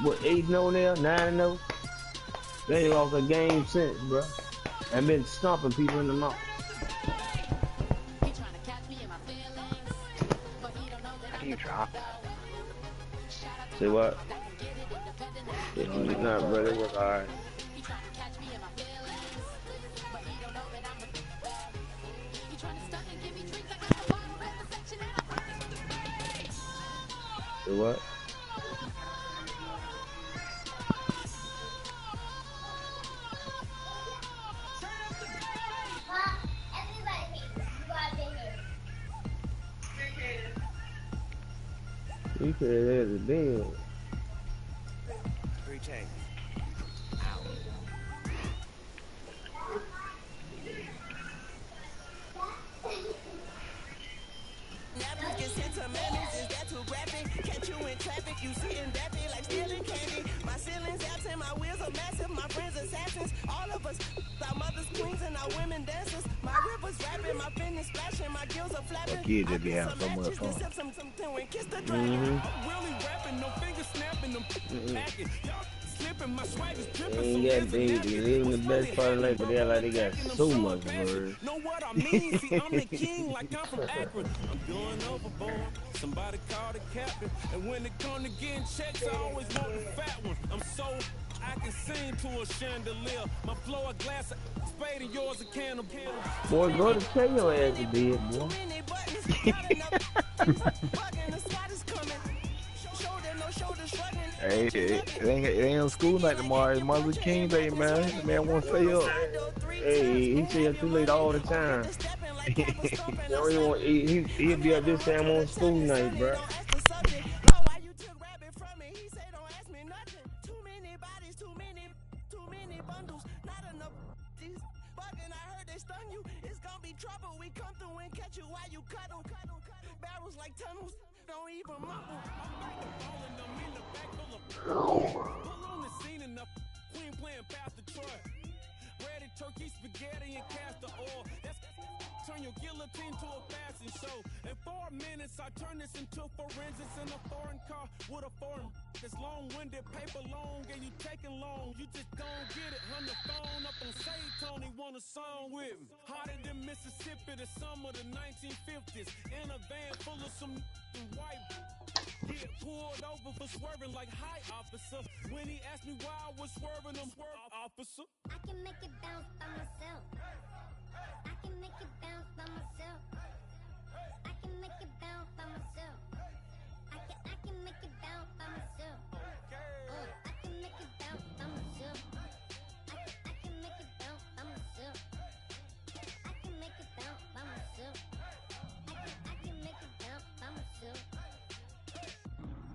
What, 8-0 now? 9-0? They ain't lost a game since, bro. And been stomping people in the mouth. How do you drop? Say what? Yeah, nah, bro, it was alright. Say what? You could have had a damn. 3 chains. Napkins get sent to mammies, is that too graphic? Catch you in traffic, you sitting dappy like stealing candy. My ceiling's absent, my wheels are massive, my friends assassins. All of us, our mothers queens and our women dancers. My rivers rapping, my fitness splashing, my gills are flapping. Kids just be having so much fun. Mm-hmm. I'm really rapping, no fingers snapping, them packing. Y'all slipping, my swag is dripping. They in the best part of life, but they like they got so much words. Know what I mean? See, I'm the king, like I'm from Akron. I'm going overboard. Somebody call the captain. And when it comes to getting checks, I always want the fat one. I'm so I can sing to a chandelier. My flow a glass of spade and yours a can of beer. Boy, go to tell your ass to be it, boy. Hey, it ain't on school night tomorrow. It's Martin Luther King Day, man. The man won't stay up. Hey, he stay up too late all the time. He'll be up this time on school night, bro. Turkey, spaghetti, and castor oil. That's turn your guillotine to a fashion show. In 4 minutes, I turn this into forensics in a foreign car with a foreign. It's long-winded, paper long, and you taking long. You just don't get it. Hung the phone up and say Tony want a song with me. Hotter than Mississippi, the summer of the 1950s. In a van full of some white. Get pulled over for swerving like hi, officer. When he asked me why I was swerving, I'm swerving, officer. I can make it bounce by myself. I can make it bounce by myself. I can make it bounce by myself. I can make it bounce by myself. I can make it bounce by myself. I can make it bounce by myself. I can make it bounce by myself. I can make it bounce by myself.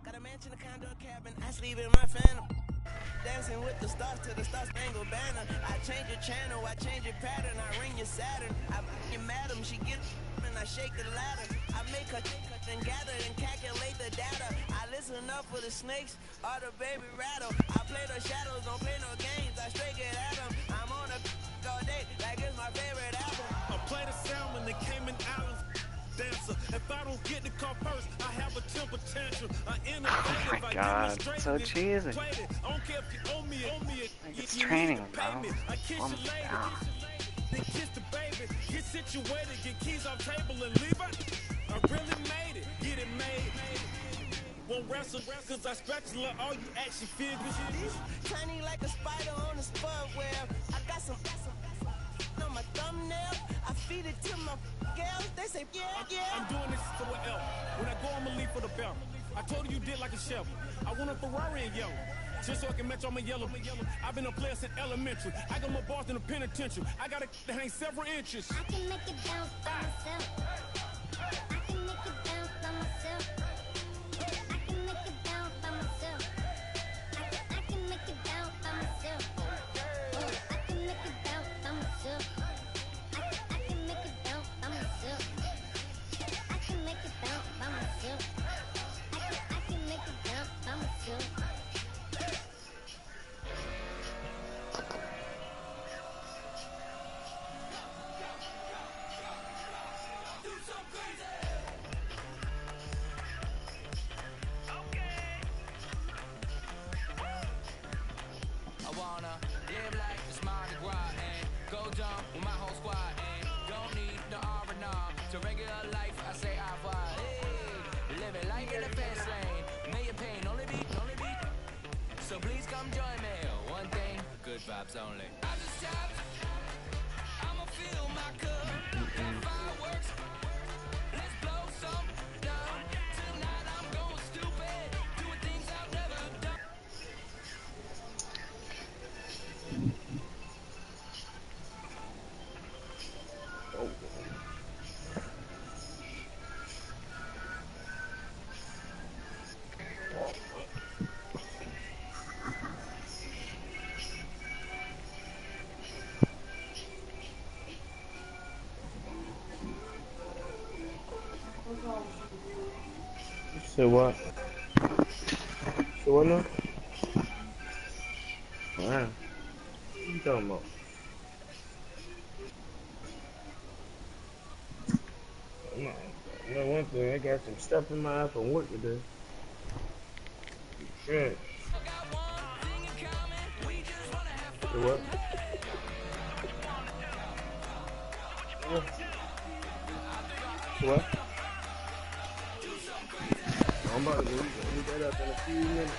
Got a mansion, a condo, a cabin. I sleep in my phantom. Dancing with the stars to the star-spangled banner. I change your channel, I change your pattern. I ring your Saturn. I you madam, she get and I shake the ladder. I make her and gather and calculate the data. I listen up for the snakes or the baby rattle. I play the shadows, don't play no games. I straight get at them. I'm on a all day like it's my favorite album. I play the salmon, the Cayman Islands. Dancer. If I don't get the car first, I have a temper tantrum. Oh my god, so cheesy. I don't care if you owe me Like it's training, bro. Calm down. Kiss the baby, get situated, get keys off table and leave it. I really made it, get it made. Won't wrestle, cause I spatula all you action figures. Tiny like a spider on a spud web. I got some on my thumbnail. I feed it to my girls. They say, yeah. I'm doing this for what else. When I go, I'ma leave for the belt. I told you did like a chef. I want a Ferrari in yellow. Just so I can match all my yellow. I've been a player since elementary. I got more bars than a penitentiary. I got to hang several inches. I can make it bounce by myself. I can make it bounce by myself. I can make it bounce by myself. I can make it bounce by myself. I can make it bounce by myself. I can make it bounce by myself. I can make it bounce by myself. I can make it bounce by myself. So please come join me. One thing, good vibes only. I just tapped. I'ma fill my cup. Got fireworks. Let's blow some down. Tonight I'm going stupid. Doing things I've never done. Say what? Say what now? Wow. What you talking about? No, one thing, I got some stuff in my eye from work today. Shit. Say what? Say what? I'm about to go eat that up in a few minutes.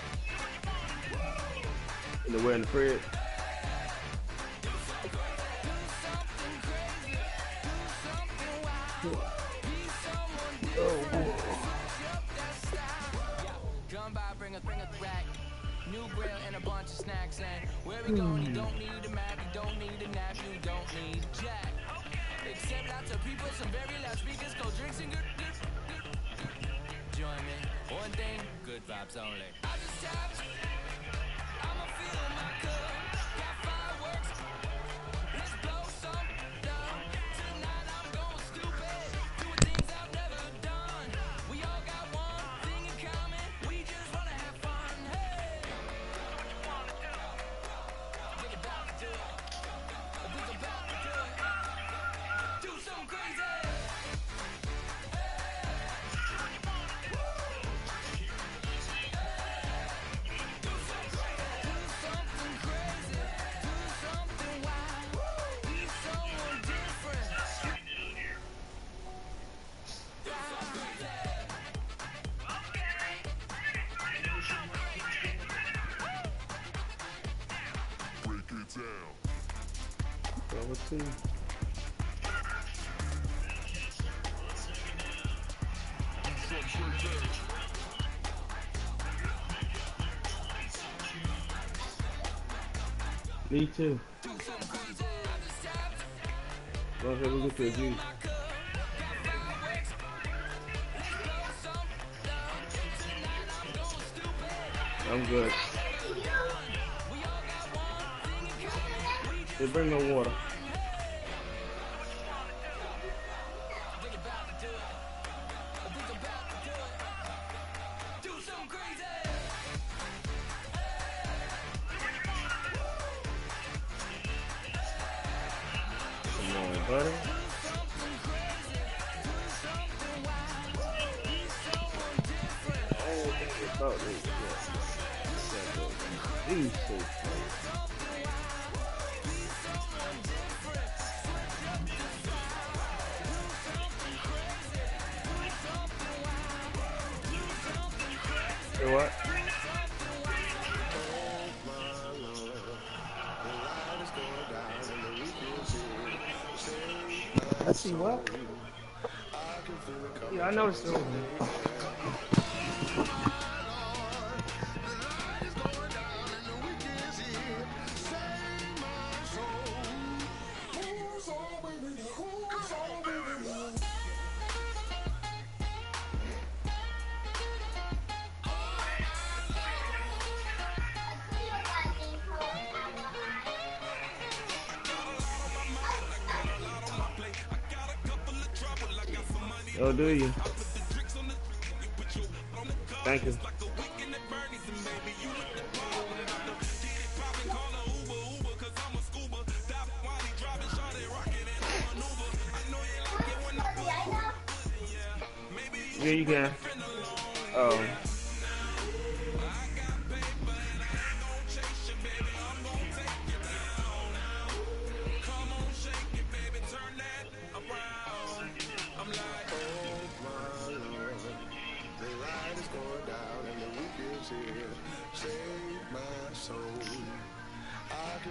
In the way in the fridge. Come by, bring a rack. New Brawl and a bunch of snacks. And where we going, you don't need a map, you don't need a nap, you don't need jack. Except lots of people, some very loud speakers, cold drinks and good. Join me. One thing, good vibes only. I just tapped. I'ma fill my cup. Got fireworks. Let's blow some down. Tonight I'm going stupid. Doing things I've never done. We all got one thing in common. We just wanna have fun. Hey. What you wanna do? Think about to do it. Think about to do it. Do something crazy. Number 2. Me too. Go ahead, we get to a juice. I'm good. They bring no water. Come on, buddy. I don't think it's about this yet. He's so close. Say what? I see what? Yeah, I know it's so. Oh, do you? Thank you. Yeah, you can. Oh. I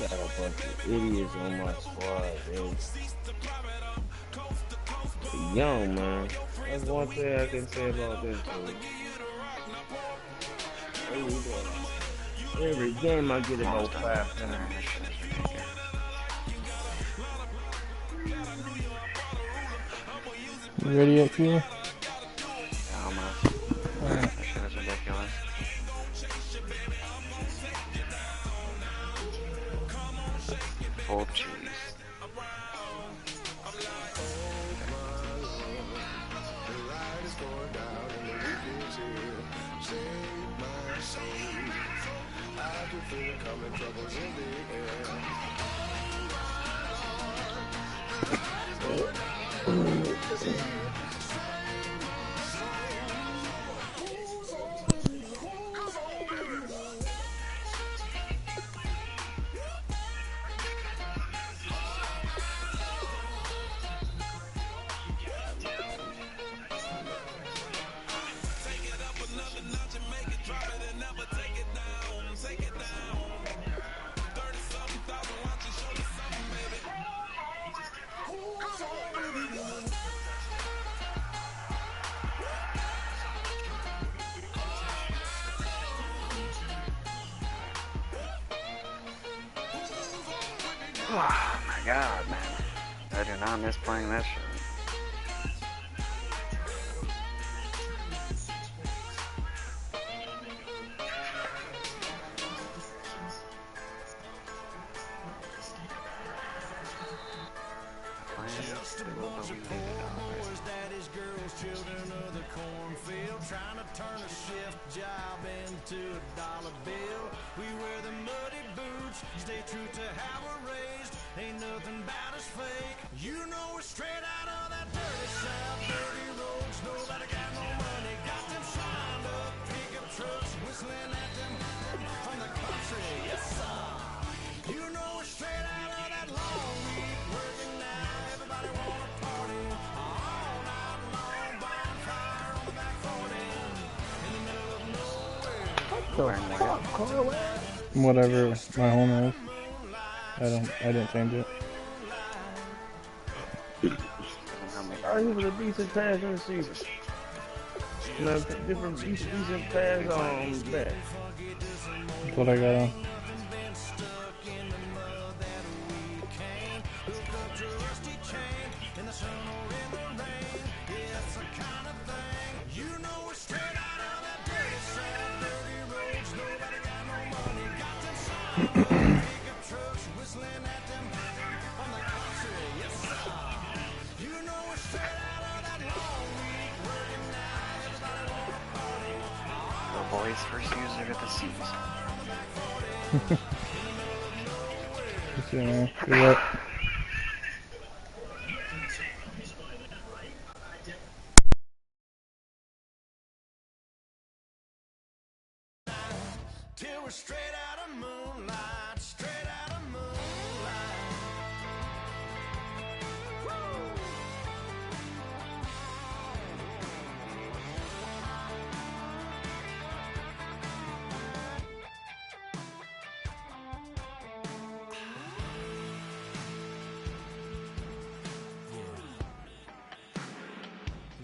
got a bunch of idiots on my squad, man. They're young, man. That's one thing I can say about this dude. Every game I get about 5 points. You ready yet, Keyllan? Yeah, almost. That shit is ridiculous. Full cheese. Oh my god, man. I do not miss playing this shit. Children of the cornfield, trying to turn a shift job into a dollar bill. We wear the muddy boots, stay true to how we're raised. Ain't nothing about us fake. You know we're straight out of that dirty south, dirty roads. Nobody got no money, got them shined up pickup trucks, whistling at them from the country. Yes, sir. You know we're straight out of that long week, working now. Everybody wanna party. Whatever my home is. I didn't change it. Oh, he was a decent pass receiver. Different decent pass on that. That's what I got on. Boys first user of the season. See, man. Good luck. Till we're straight out of moonlight, straight out of moonlight.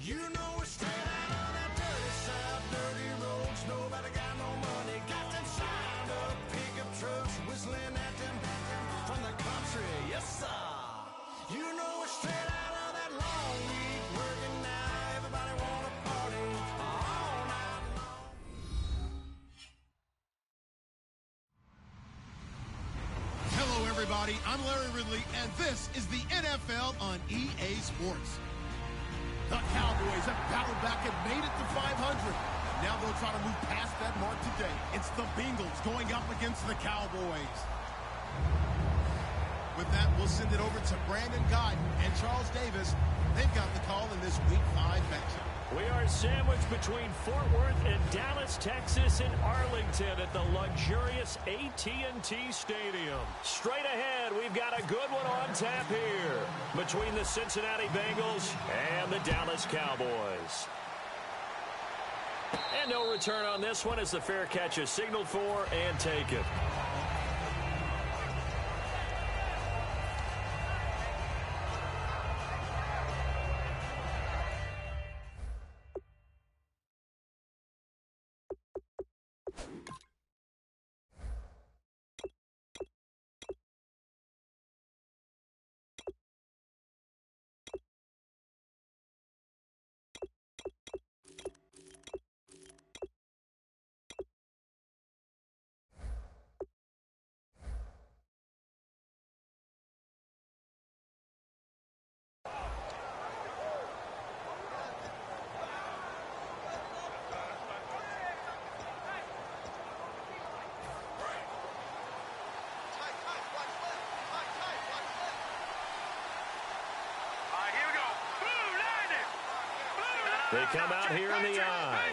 You know we're straight out of that dirty south, dirty roads. Nobody got no money, got them shined up pickup trucks, whistling at them from the country. Yes, sir. You know we're straight out of that long week, working now. Everybody wanna party all night long. Hello, everybody. I'm Larry Ridley, and this is the NFL on EA Sports. The Cowboys have battled back and made it to 500. Now they'll try to move past that mark today. It's the Bengals going up against the Cowboys. With that, we'll send it over to Brandon Guyton and Charles Davis. They've got the call in this Week 5 matchup. We are sandwiched between Fort Worth and Dallas, Texas, and Arlington at the luxurious AT&T Stadium. Straight ahead, we've got a good one on tap here between the Cincinnati Bengals and the Dallas Cowboys. And no return on this one as the fair catch is signaled for and taken. They come out here in the eye.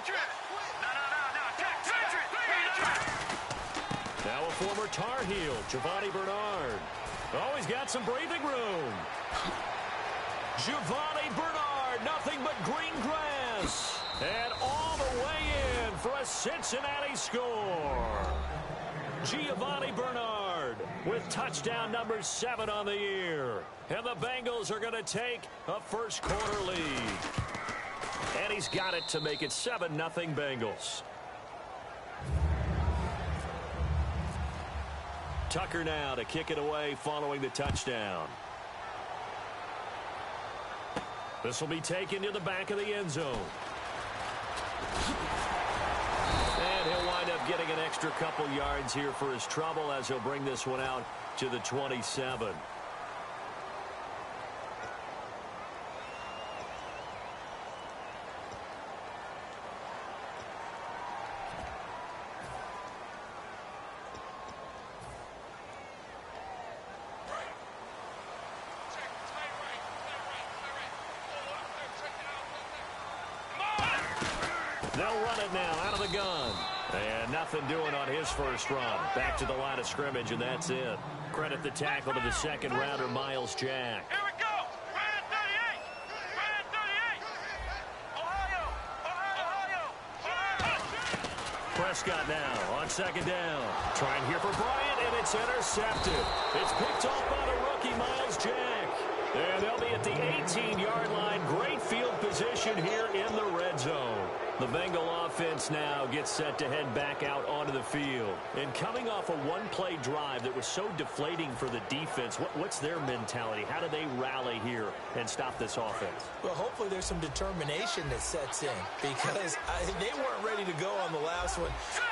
Now a former Tar Heel, Giovanni Bernard. Oh, he's got some breathing room. Giovanni Bernard, nothing but green grass. And all the way in for a Cincinnati score. Giovanni Bernard with touchdown number 7 on the year. And the Bengals are going to take a first quarter lead. And he's got it to make it 7-0 Bengals. Tucker now to kick it away following the touchdown. This will be taken to the back of the end zone. And he'll wind up getting an extra couple yards here for his trouble as he'll bring this one out to the 27. They'll run it now out of the gun. And nothing doing on his first run. Back to the line of scrimmage, and that's it. Credit the tackle to the second rounder, Miles Jack. Here we go. Brand 38. Brand 38. Ohio. Prescott now on second down. Trying here for Bryant, and it's intercepted. It's picked off by the rookie, Miles Jack. And they'll be at the 18-yard line. Great field position here in the red zone. The Bengal offense now gets set to head back out onto the field. And coming off a one-play drive that was so deflating for the defense, what's their mentality? How do they rally here and stop this offense? Well, hopefully there's some determination that sets in because they weren't ready to go on the last one.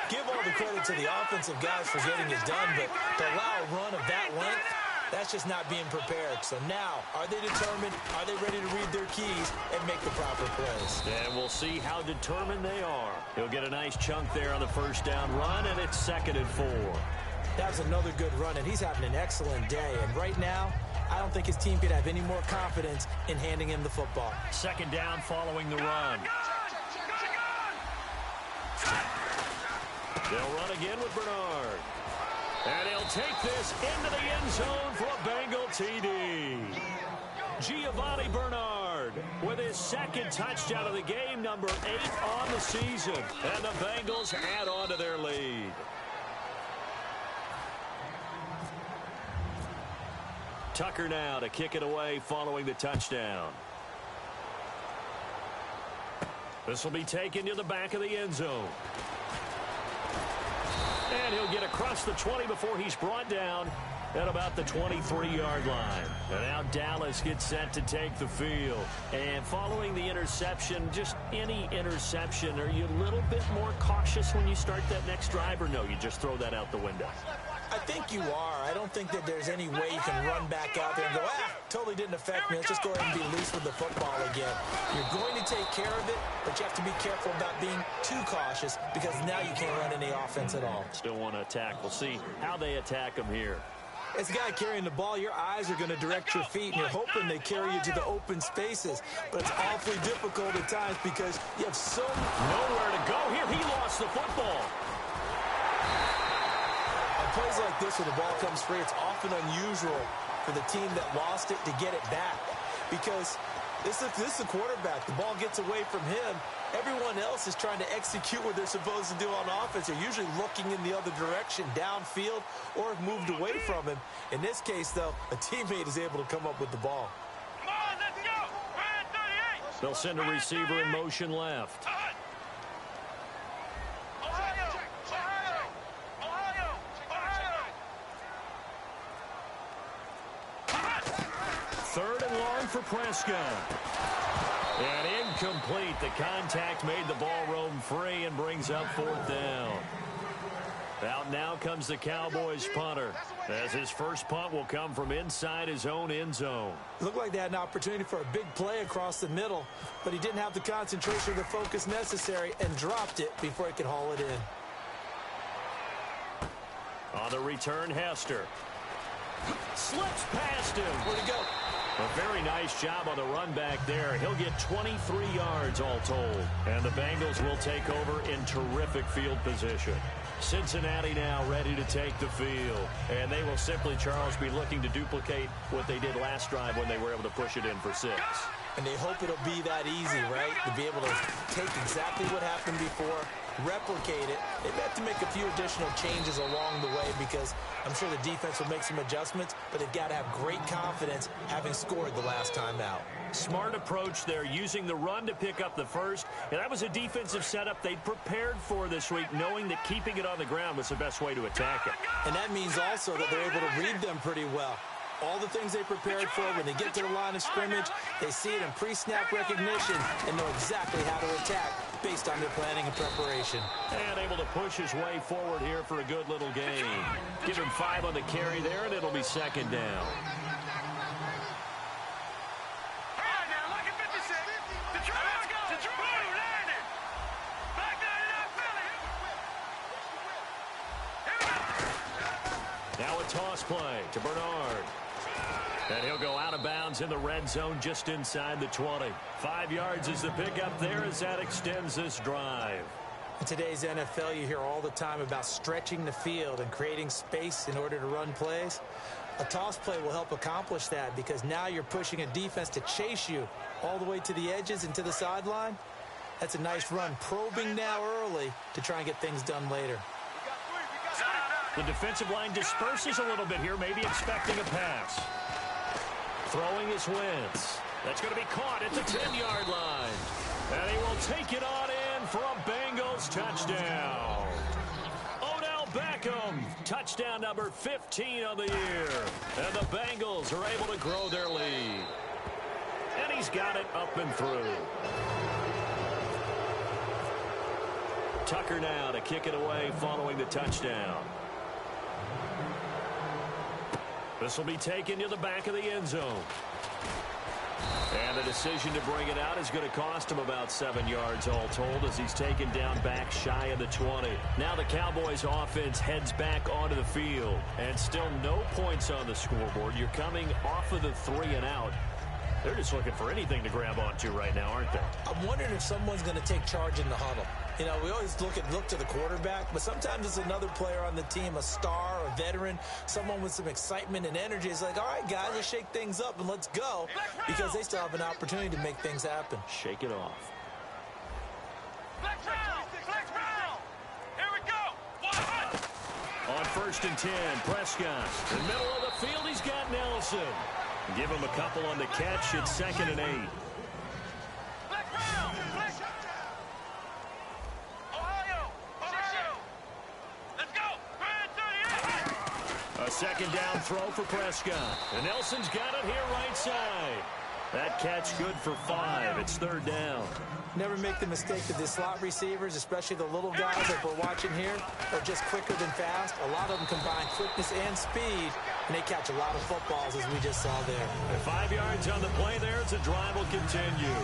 Give all the credit to the offensive guys for getting it done, but to allow a run of that length, that's just not being prepared. So now, are they determined? Are they ready to read their keys and make the proper plays? And we'll see how determined they are. He'll get a nice chunk there on the first down run, and it's 2nd and 4. That was another good run, and he's having an excellent day. And right now, I don't think his team could have any more confidence in handing him the football. 2nd down following the run. They'll run again with Bernard. And he'll take this into the end zone for a Bengal TD. Giovanni Bernard with his 2nd touchdown of the game, number 8 on the season. And the Bengals add on to their lead. Tucker now to kick it away following the touchdown. This will be taken to the back of the end zone. And he'll get across the 20 before he's brought down at about the 23-yard line. And now Dallas gets set to take the field. And following the interception, just any interception, are you a little bit more cautious when you start that next drive, or no, you just throw that out the window? I think you are. I don't think that there's any way you can run back out there and go, totally didn't affect me. Let's just go ahead and be loose with the football again. You're going to take care of it, but you have to be careful about being too cautious because now you can't run any offense at all. Still want to attack. We'll see how they attack them here. As a guy carrying the ball, your eyes are going to direct your feet, and you're hoping they carry you to the open spaces. But it's awfully difficult at times because you have so nowhere to go here. He lost the football. On plays like this where the ball comes free, it's often unusual for the team that lost it to get it back because this is the quarterback. The ball gets away from him. Everyone else is trying to execute what they're supposed to do on offense. They're usually looking in the other direction, downfield, or have moved away from him. In this case, though, a teammate is able to come up with the ball. Come on, let's go. Brand 38. They'll send a receiver in motion left. Third and long for Prescott. And incomplete. The contact made the ball roam free and brings up fourth down. Out now comes the Cowboys punter, as his first punt will come from inside his own end zone. Looked like they had an opportunity for a big play across the middle, but he didn't have the concentration or the focus necessary and dropped it before he could haul it in. On the return, Hester slips past him. Where'd he go? A very nice job on the run back there. He'll get 23 yards all told. And the Bengals will take over in terrific field position. Cincinnati now ready to take the field. And they will simply, Charles, be looking to duplicate what they did last drive when they were able to push it in for 6. And they hope it'll be that easy, right? To be able to take exactly what happened before, replicate it. They have to make a few additional changes along the way because I'm sure the defense will make some adjustments, but they've got to have great confidence having scored the last time out. Smart approach there, using the run to pick up the first. And that was a defensive setup they'd prepared for this week, knowing that keeping it on the ground was the best way to attack it. And that means also that they're able to read them pretty well. All the things they prepared for, when they get to the line of scrimmage, they see it in pre-snap recognition and know exactly how to attack based on their planning and preparation. And able to push his way forward here for a good little gain. Give him 5 on the carry there, and it'll be second down. Now a toss play to Bernard. And he'll go out of bounds in the red zone just inside the 20. 5 yards is the pickup there as that extends this drive. In today's NFL, you hear all the time about stretching the field and creating space in order to run plays. A toss play will help accomplish that because now you're pushing a defense to chase you all the way to the edges and to the sideline. That's a nice run, probing now early to try and get things done later. The defensive line disperses a little bit here, maybe expecting a pass. Throwing is Wentz. That's going to be caught at the 10-yard line. And he will take it on in for a Bengals touchdown. Odell Beckham, touchdown number 15 of the year. And the Bengals are able to grow their lead. And he's got it up and through. Tucker now to kick it away following the touchdown. This will be taken to the back of the end zone. And the decision to bring it out is going to cost him about 7 yards all told as he's taken down back shy of the 20. Now the Cowboys offense heads back onto the field. And still no points on the scoreboard. You're coming off of the 3 and out. They're just looking for anything to grab onto right now, aren't they? I'm wondering if someone's going to take charge in the huddle. You know, we always look to the quarterback, but sometimes it's another player on the team, a star, a veteran, someone with some excitement and energy. It's like, all right, guys, let's shake things up and let's go because they still have an opportunity to make things happen. Shake it off. Flex Brown. Here we go. On 1st and 10, Prescott. In the middle of the field, he's got Nelson. Give him a couple on the catch. It's 2nd and 8. A 2nd down throw for Prescott. And Nelson's got it here right side. That catch good for 5. It's 3rd down. Never make the mistake that the slot receivers, especially the little guys that we're watching here, are just quicker than fast. A lot of them combine quickness and speed, and they catch a lot of footballs, as we just saw there. And 5 yards on the play there as the drive will continue.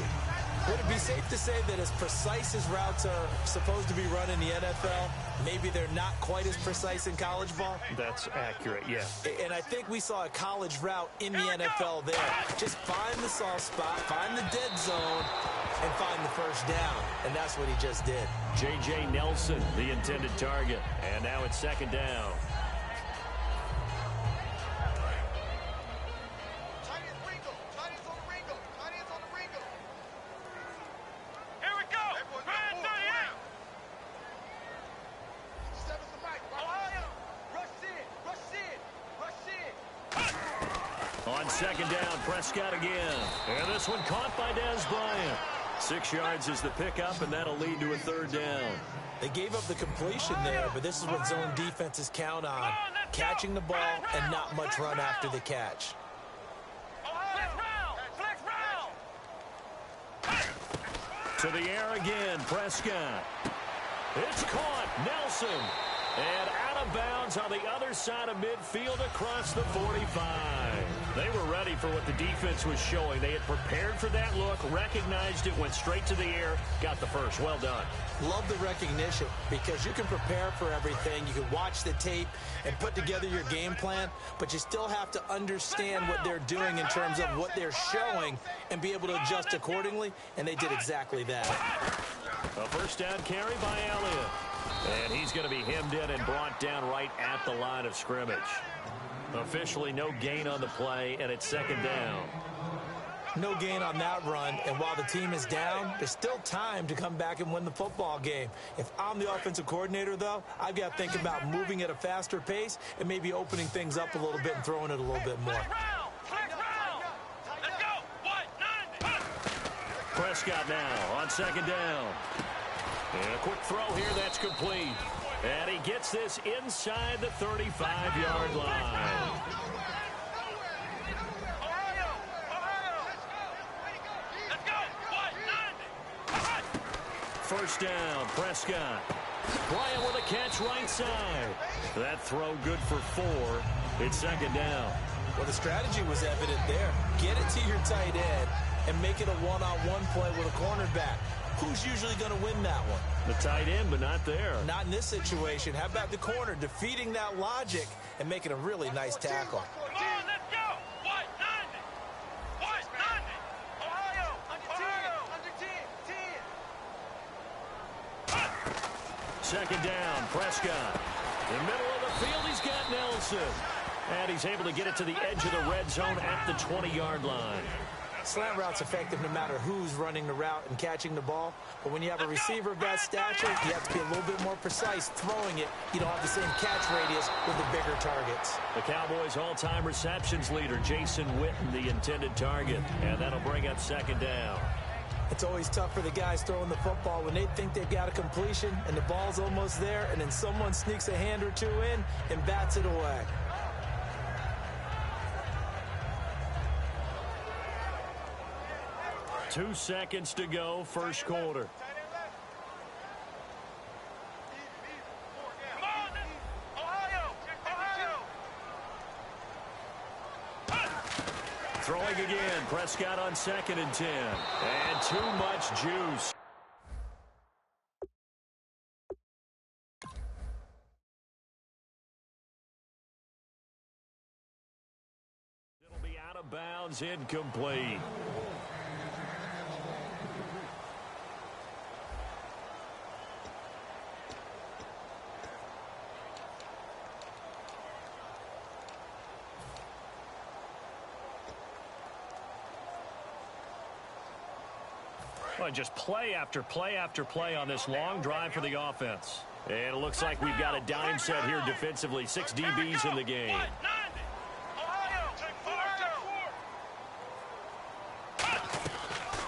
Would it be safe to say that as precise as routes are supposed to be run in the NFL, maybe they're not quite as precise in college ball? That's accurate, yeah. And I think we saw a college route in the NFL there. Just find the soft spot, find the dead zone, and find the first down. And that's what he just did. J.J. Nelson, the intended target. And now it's second down. On second down, Prescott again. And this one caught by Dez Bryant. 6 yards is the pickup, and that'll lead to a third down. They gave up the completion there, but this is what zone defenses count on. Catching the ball and not much run after the catch. To the air again, Prescott. It's caught, Nelson. And out of bounds on the other side of midfield across the 45. They were ready for what the defense was showing. They had prepared for that look, recognized it, went straight to the air, got the first. Well done. Love the recognition because you can prepare for everything. You can watch the tape and put together your game plan, but you still have to understand what they're doing in terms of what they're showing and be able to adjust accordingly, and they did exactly that. A first down carry by Elliott. And he's going to be hemmed in and brought down right at the line of scrimmage. Officially no gain on the play, and it's second down. No gain on that run, and while the team is down, there's still time to come back and win the football game. If I'm the offensive coordinator, though, I've got to think about moving at a faster pace and maybe opening things up a little bit and throwing it a little bit more. Prescott now on second down. And a quick throw here, that's complete. And he gets this inside the 35-yard line. First down, Prescott. Bryant with a catch right side. That throw good for 4. It's second down. Well, the strategy was evident there. Get it to your tight end and make it a one-on-one play with a cornerback. Who's usually going to win that one? The tight end, but not there. Not in this situation. How about the corner defeating that logic and making a really nice tackle? Come on, let's go! What? 90! What? 90! Ohio! Under 10! Second down, Prescott. In the middle of the field, he's got Nelson. And he's able to get it to the edge of the red zone at the 20-yard line. Slant route's effective no matter who's running the route and catching the ball. But when you have a receiver of that stature, you have to be a little bit more precise throwing it. You don't have the same catch radius with the bigger targets. The Cowboys' all-time receptions leader, Jason Witten, the intended target. And that'll bring up second down. It's always tough for the guys throwing the football when they think they've got a completion and the ball's almost there, and then someone sneaks a hand or two in and bats it away. Two seconds to go, first quarter. Throwing again, Prescott on second and 10. And too much juice. It'll be out of bounds, incomplete. Well, just play after play after play on this long drive for the offense. And it looks like we've got a dime set here defensively. 6 DBs in the game.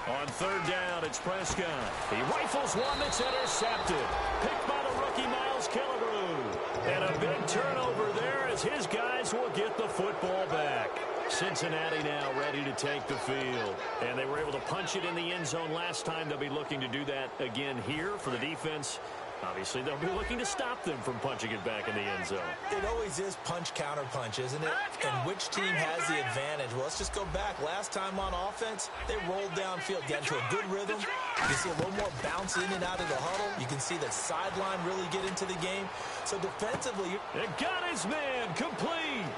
On third down, it's Prescott. He rifles one that's intercepted. Picked by the rookie Miles Killebrew. And a big turnover there as his guys will get the football back. Cincinnati now ready to take the field. And they were able to punch it in the end zone last time. They'll be looking to do that again here for the defense. Obviously, they'll be looking to stop them from punching it back in the end zone. It always is punch-counter-punch, isn't it? And which team has the advantage? Well, let's just go back. Last time on offense, they rolled downfield, got into a good rhythm. You can see a little more bounce in and out of the huddle. You can see that sideline really get into the game. So defensively, it got his man complete.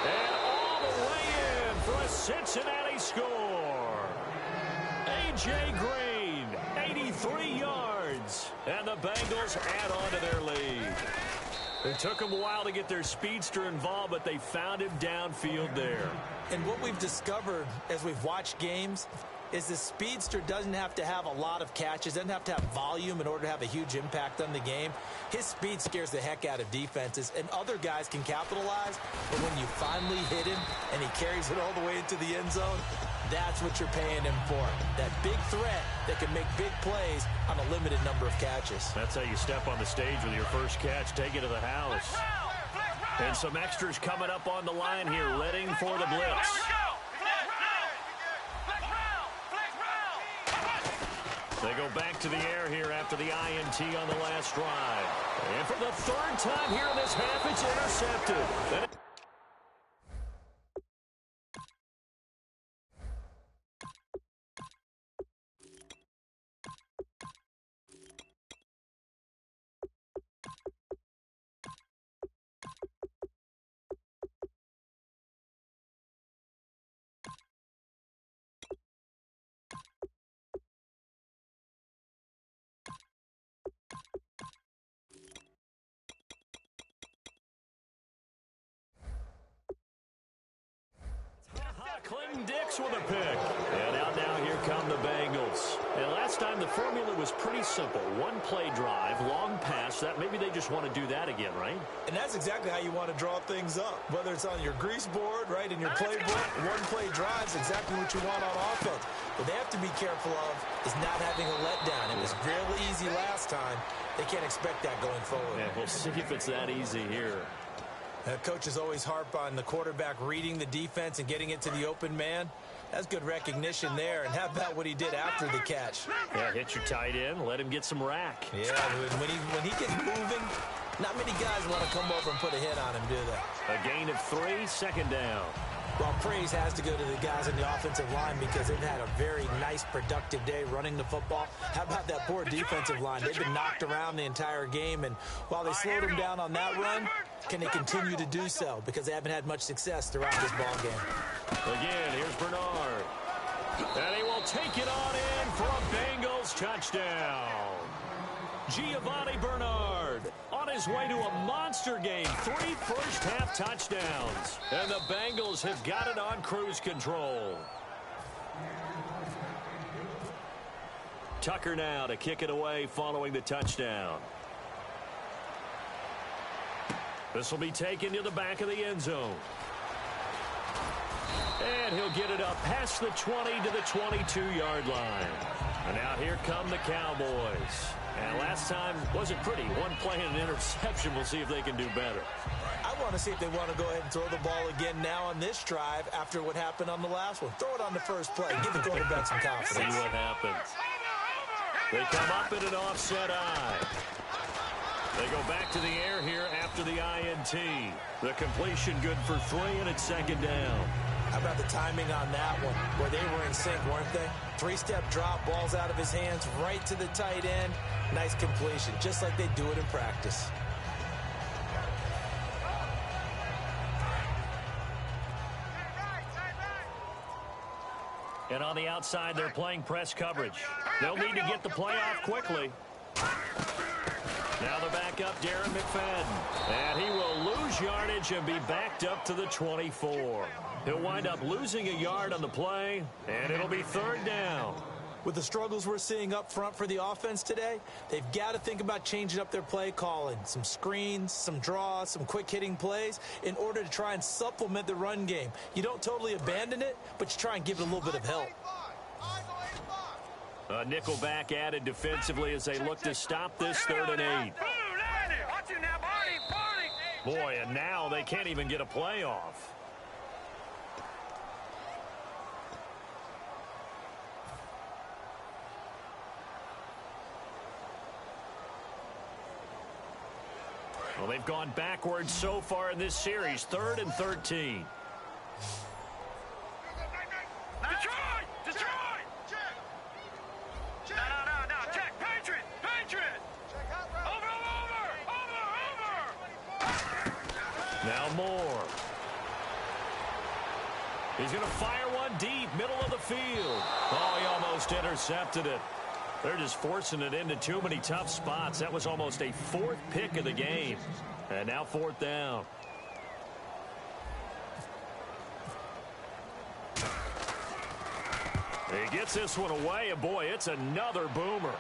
And all the way in for a Cincinnati score. A.J. Green, 83 yards. And the Bengals add on to their lead. It took them a while to get their speedster involved, but they found him downfield there. And what we've discovered as we've watched games is the speedster doesn't have to have a lot of catches, doesn't have to have volume in order to have a huge impact on the game. His speed scares the heck out of defenses, and other guys can capitalize. But when you finally hit him and he carries it all the way into the end zone, that's what you're paying him for. That big threat that can make big plays on a limited number of catches. That's how you step on the stage with your first catch, take it to the house. And some extras coming up on the line here, letting for the blitz. They go back to the air here after the INT on the last drive. And for the third time here in this half, it's intercepted. Clinton Dix with a pick. And out now, here come the Bengals. And last time, the formula was pretty simple. One play drive, long pass. That maybe they just want to do that again, right? And that's exactly how you want to draw things up. Whether it's on your grease board, right, in your playbook, one play drive is exactly what you want on offense. What they have to be careful of is not having a letdown. It was really easy last time. They can't expect that going forward. Yeah, we'll see if it's that easy here. Coaches always harp on the quarterback reading the defense and getting it to the open man. That's good recognition there. And how about what he did after the catch? Yeah, hit your tight end, let him get some rack. Yeah, when he gets moving, not many guys want to come over and put a hit on him, do they? A gain of 3, second down. Well, praise has to go to the guys in the offensive line because they've had a very nice, productive day running the football. How about that poor defensive line? They've been knocked around the entire game, and while they slowed them down on that run, can they continue to do so? Because they haven't had much success throughout this ball game. Again, here's Bernard. And he will take it on in for a Bengals touchdown. Giovanni Bernard on his way to a monster game. 3 first-half touchdowns. And the Bengals have got it on cruise control. Tucker now to kick it away following the touchdown. This will be taken to the back of the end zone. And he'll get it up past the 20 to the 22-yard line. And now here come the Cowboys. And last time wasn't pretty. One play and an interception. We'll see if they can do better. I want to see if they want to go ahead and throw the ball again now on this drive after what happened on the last one. Throw it on the first play. Give the quarterback some confidence. See what happens. They come up in an offset eye. They go back to the air here after the INT. The completion good for 3, and it's second down. How about the timing on that one, where they were in sync, weren't they? 3-step drop, balls out of his hands, right to the tight end. Nice completion, just like they do it in practice. And on the outside, they're playing press coverage. They'll need to get the play off quickly. Now the backup, Darren McFadden. And he will lose yardage and be backed up to the 24. He'll wind up losing a yard on the play, and it'll be third down. With the struggles we're seeing up front for the offense today, they've got to think about changing up their play calling. Some screens, some draws, some quick-hitting plays in order to try and supplement the run game. You don't totally abandon it, but you try and give it a little bit of help. A nickel back added defensively as they look to stop this 3rd and 8. Boy, and now they can't even get a play off. Well, they've gone backwards so far in this series. 3rd and 13. Detroit! Detroit! No, check. Patriot! Over! Now Moore. He's going to fire one deep, middle of the field. Oh, he almost intercepted it. They're just forcing it into too many tough spots. That was almost a 4th pick of the game. And now 4th down. He gets this one away, and boy, it's another boomer.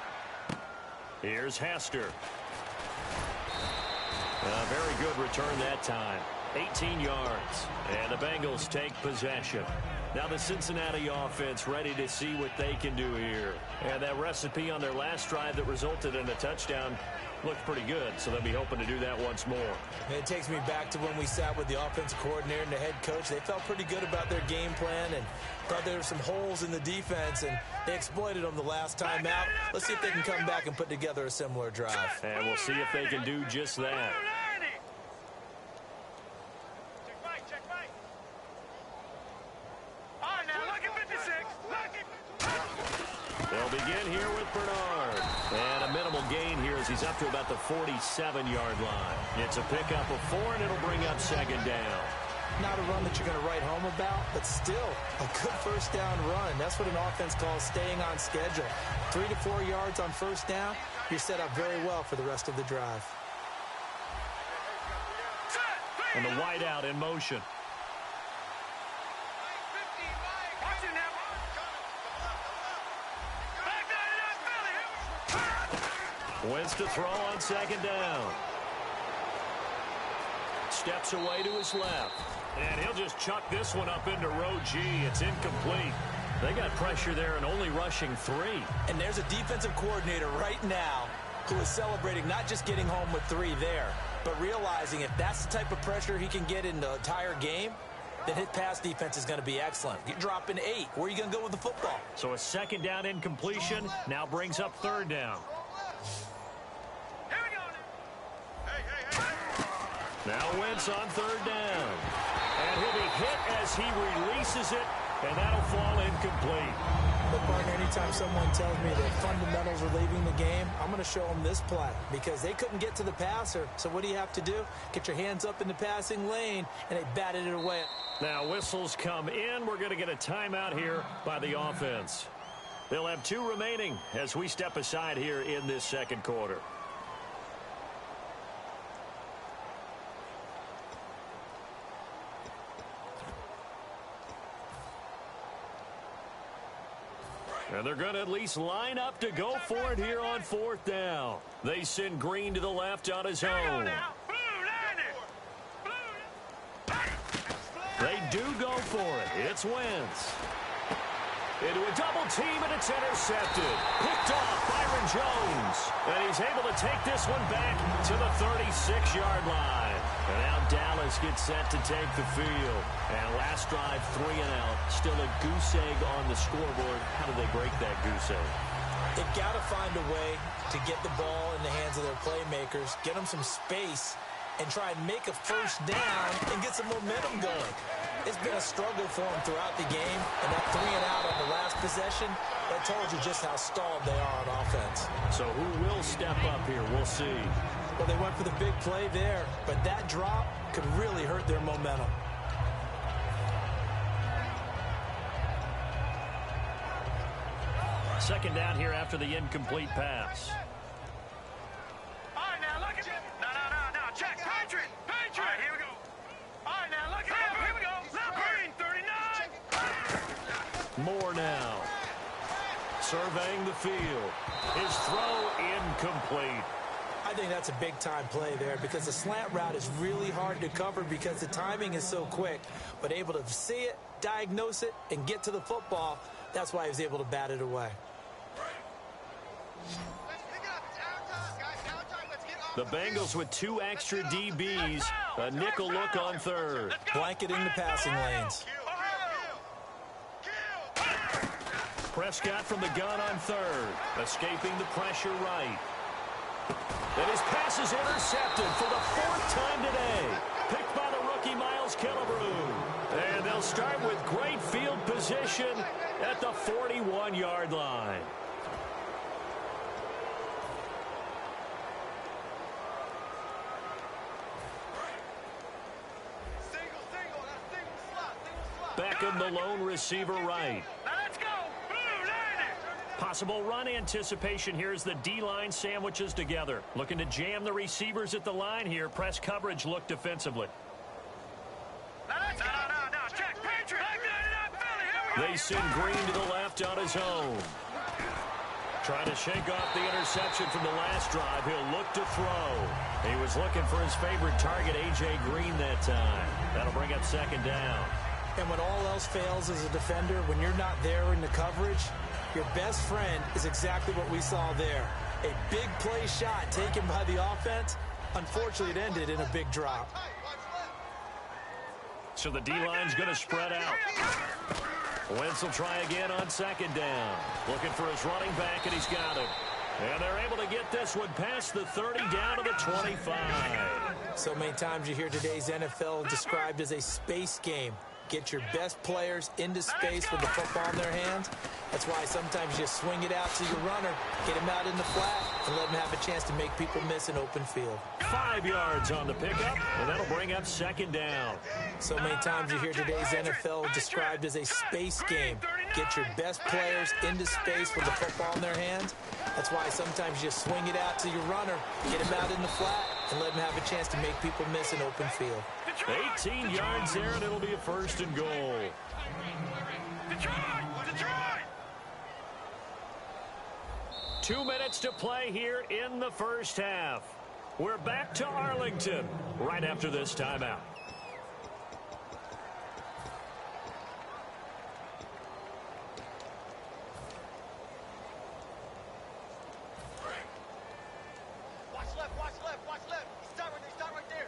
Here's Hester. A very good return that time. 18 yards. And the Bengals take possession. Now the Cincinnati offense ready to see what they can do here. And that recipe on their last drive that resulted in a touchdown looked pretty good, so they'll be hoping to do that once more. It takes me back to when we sat with the offensive coordinator and the head coach. They felt pretty good about their game plan and thought there were some holes in the defense, and they exploited them the last time out. Let's see if they can come back and put together a similar drive. And we'll see if they can do just that. They'll begin here with Bernard. And a minimal gain here as he's up to about the 47-yard line. It's a pickup of 4, and it'll bring up 2nd down. Not a run that you're going to write home about, but still a good 1st down run. That's what an offense calls staying on schedule. 3 to 4 yards on 1st down, you're set up very well for the rest of the drive. And the wideout in motion. Wins to throw on 2nd down. Steps away to his left. And he'll just chuck this one up into row G. It's incomplete. They got pressure there and only rushing 3. And there's a defensive coordinator right now who is celebrating not just getting home with 3 there, but realizing if that's the type of pressure he can get in the entire game, then his pass defense is going to be excellent. You're dropping 8. Where are you going to go with the football? So a 2nd down incompletion now brings up 3rd down. Now Wentz on 3rd down. And he'll be hit as he releases it, and that'll fall incomplete. But, partner, anytime someone tells me that fundamentals are leaving the game, I'm going to show them this play because they couldn't get to the passer. So what do you have to do? Get your hands up in the passing lane, and they batted it away. Now whistles come in. We're going to get a timeout here by the offense. They'll have 2 remaining as we step aside here in this 2nd quarter. And they're going to at least line up to go for it here on 4th down. They send Green to the left on his own. They do go for it. It's Wentz. Into a double team, and it's intercepted. Picked off Byron Jones. And he's able to take this one back to the 36-yard line. And now Dallas gets set to take the field. And last drive, 3 and out. Still a goose egg on the scoreboard. How do they break that goose egg? They've got to find a way to get the ball in the hands of their playmakers, get them some space, and try and make a 1st down and get some momentum going. It's been a struggle for them throughout the game, and that 3 and out on the last possession, that told you just how stalled they are on offense. So who will step up here? We'll see. Well, they went for the big play there, but that drop could really hurt their momentum. Second down here after the incomplete pass. All right, now look at it. No. Check. Patriot. All right, here we go. All right, now look at it. Here we go. Now Green, 39. Moore now. Surveying the field. His throw incomplete. I think that's a big-time play there because the slant route is really hard to cover because the timing is so quick. But able to see it, diagnose it, and get to the football, that's why he was able to bat it away. The Bengals with 2 extra DBs. A nickel look on 3rd. Blanketing the passing lanes. Prescott from the gun on 3rd. Escaping the pressure right. And his pass is intercepted for the 4th time today. Picked by the rookie Miles Killebrew. And they'll start with great field position at the 41-yard line. Beckham, the lone receiver right. Let's go. Possible run anticipation here as the D-line sandwiches together. Looking to jam the receivers at the line here. Press coverage look defensively. Let's go. No. Check. Patriot. They send Green to the left on his own. Trying to shake off the interception from the last drive. He'll look to throw. He was looking for his favorite target, A.J. Green, that time. That'll bring up 2nd down. And when all else fails as a defender, when you're not there in the coverage, your best friend is exactly what we saw there. A big play shot taken by the offense. Unfortunately, it ended in a big drop. So the D-line's going to spread out. Wentz will try again on 2nd down. Looking for his running back, and he's got it. And they're able to get this one past the 30 down to the 25. So many times you hear today's NFL described as a space game. Get your best players into space with the football in their hands. That's why sometimes you swing it out to your runner, get him out in the flat, and let him have a chance to make people miss an open field. 5 yards on the pickup, and that'll bring up 2nd down. So many times you hear today's NFL described as a space game. Get your best players into space with the football in their hands. That's why sometimes you swing it out to your runner, get him out in the flat, and let him have a chance to make people miss an open field. 18 yards there, and it'll be a 1st and goal. Detroit. 2 minutes to play here in the 1st half. We're back to Arlington right after this timeout. Watch left. Start right there.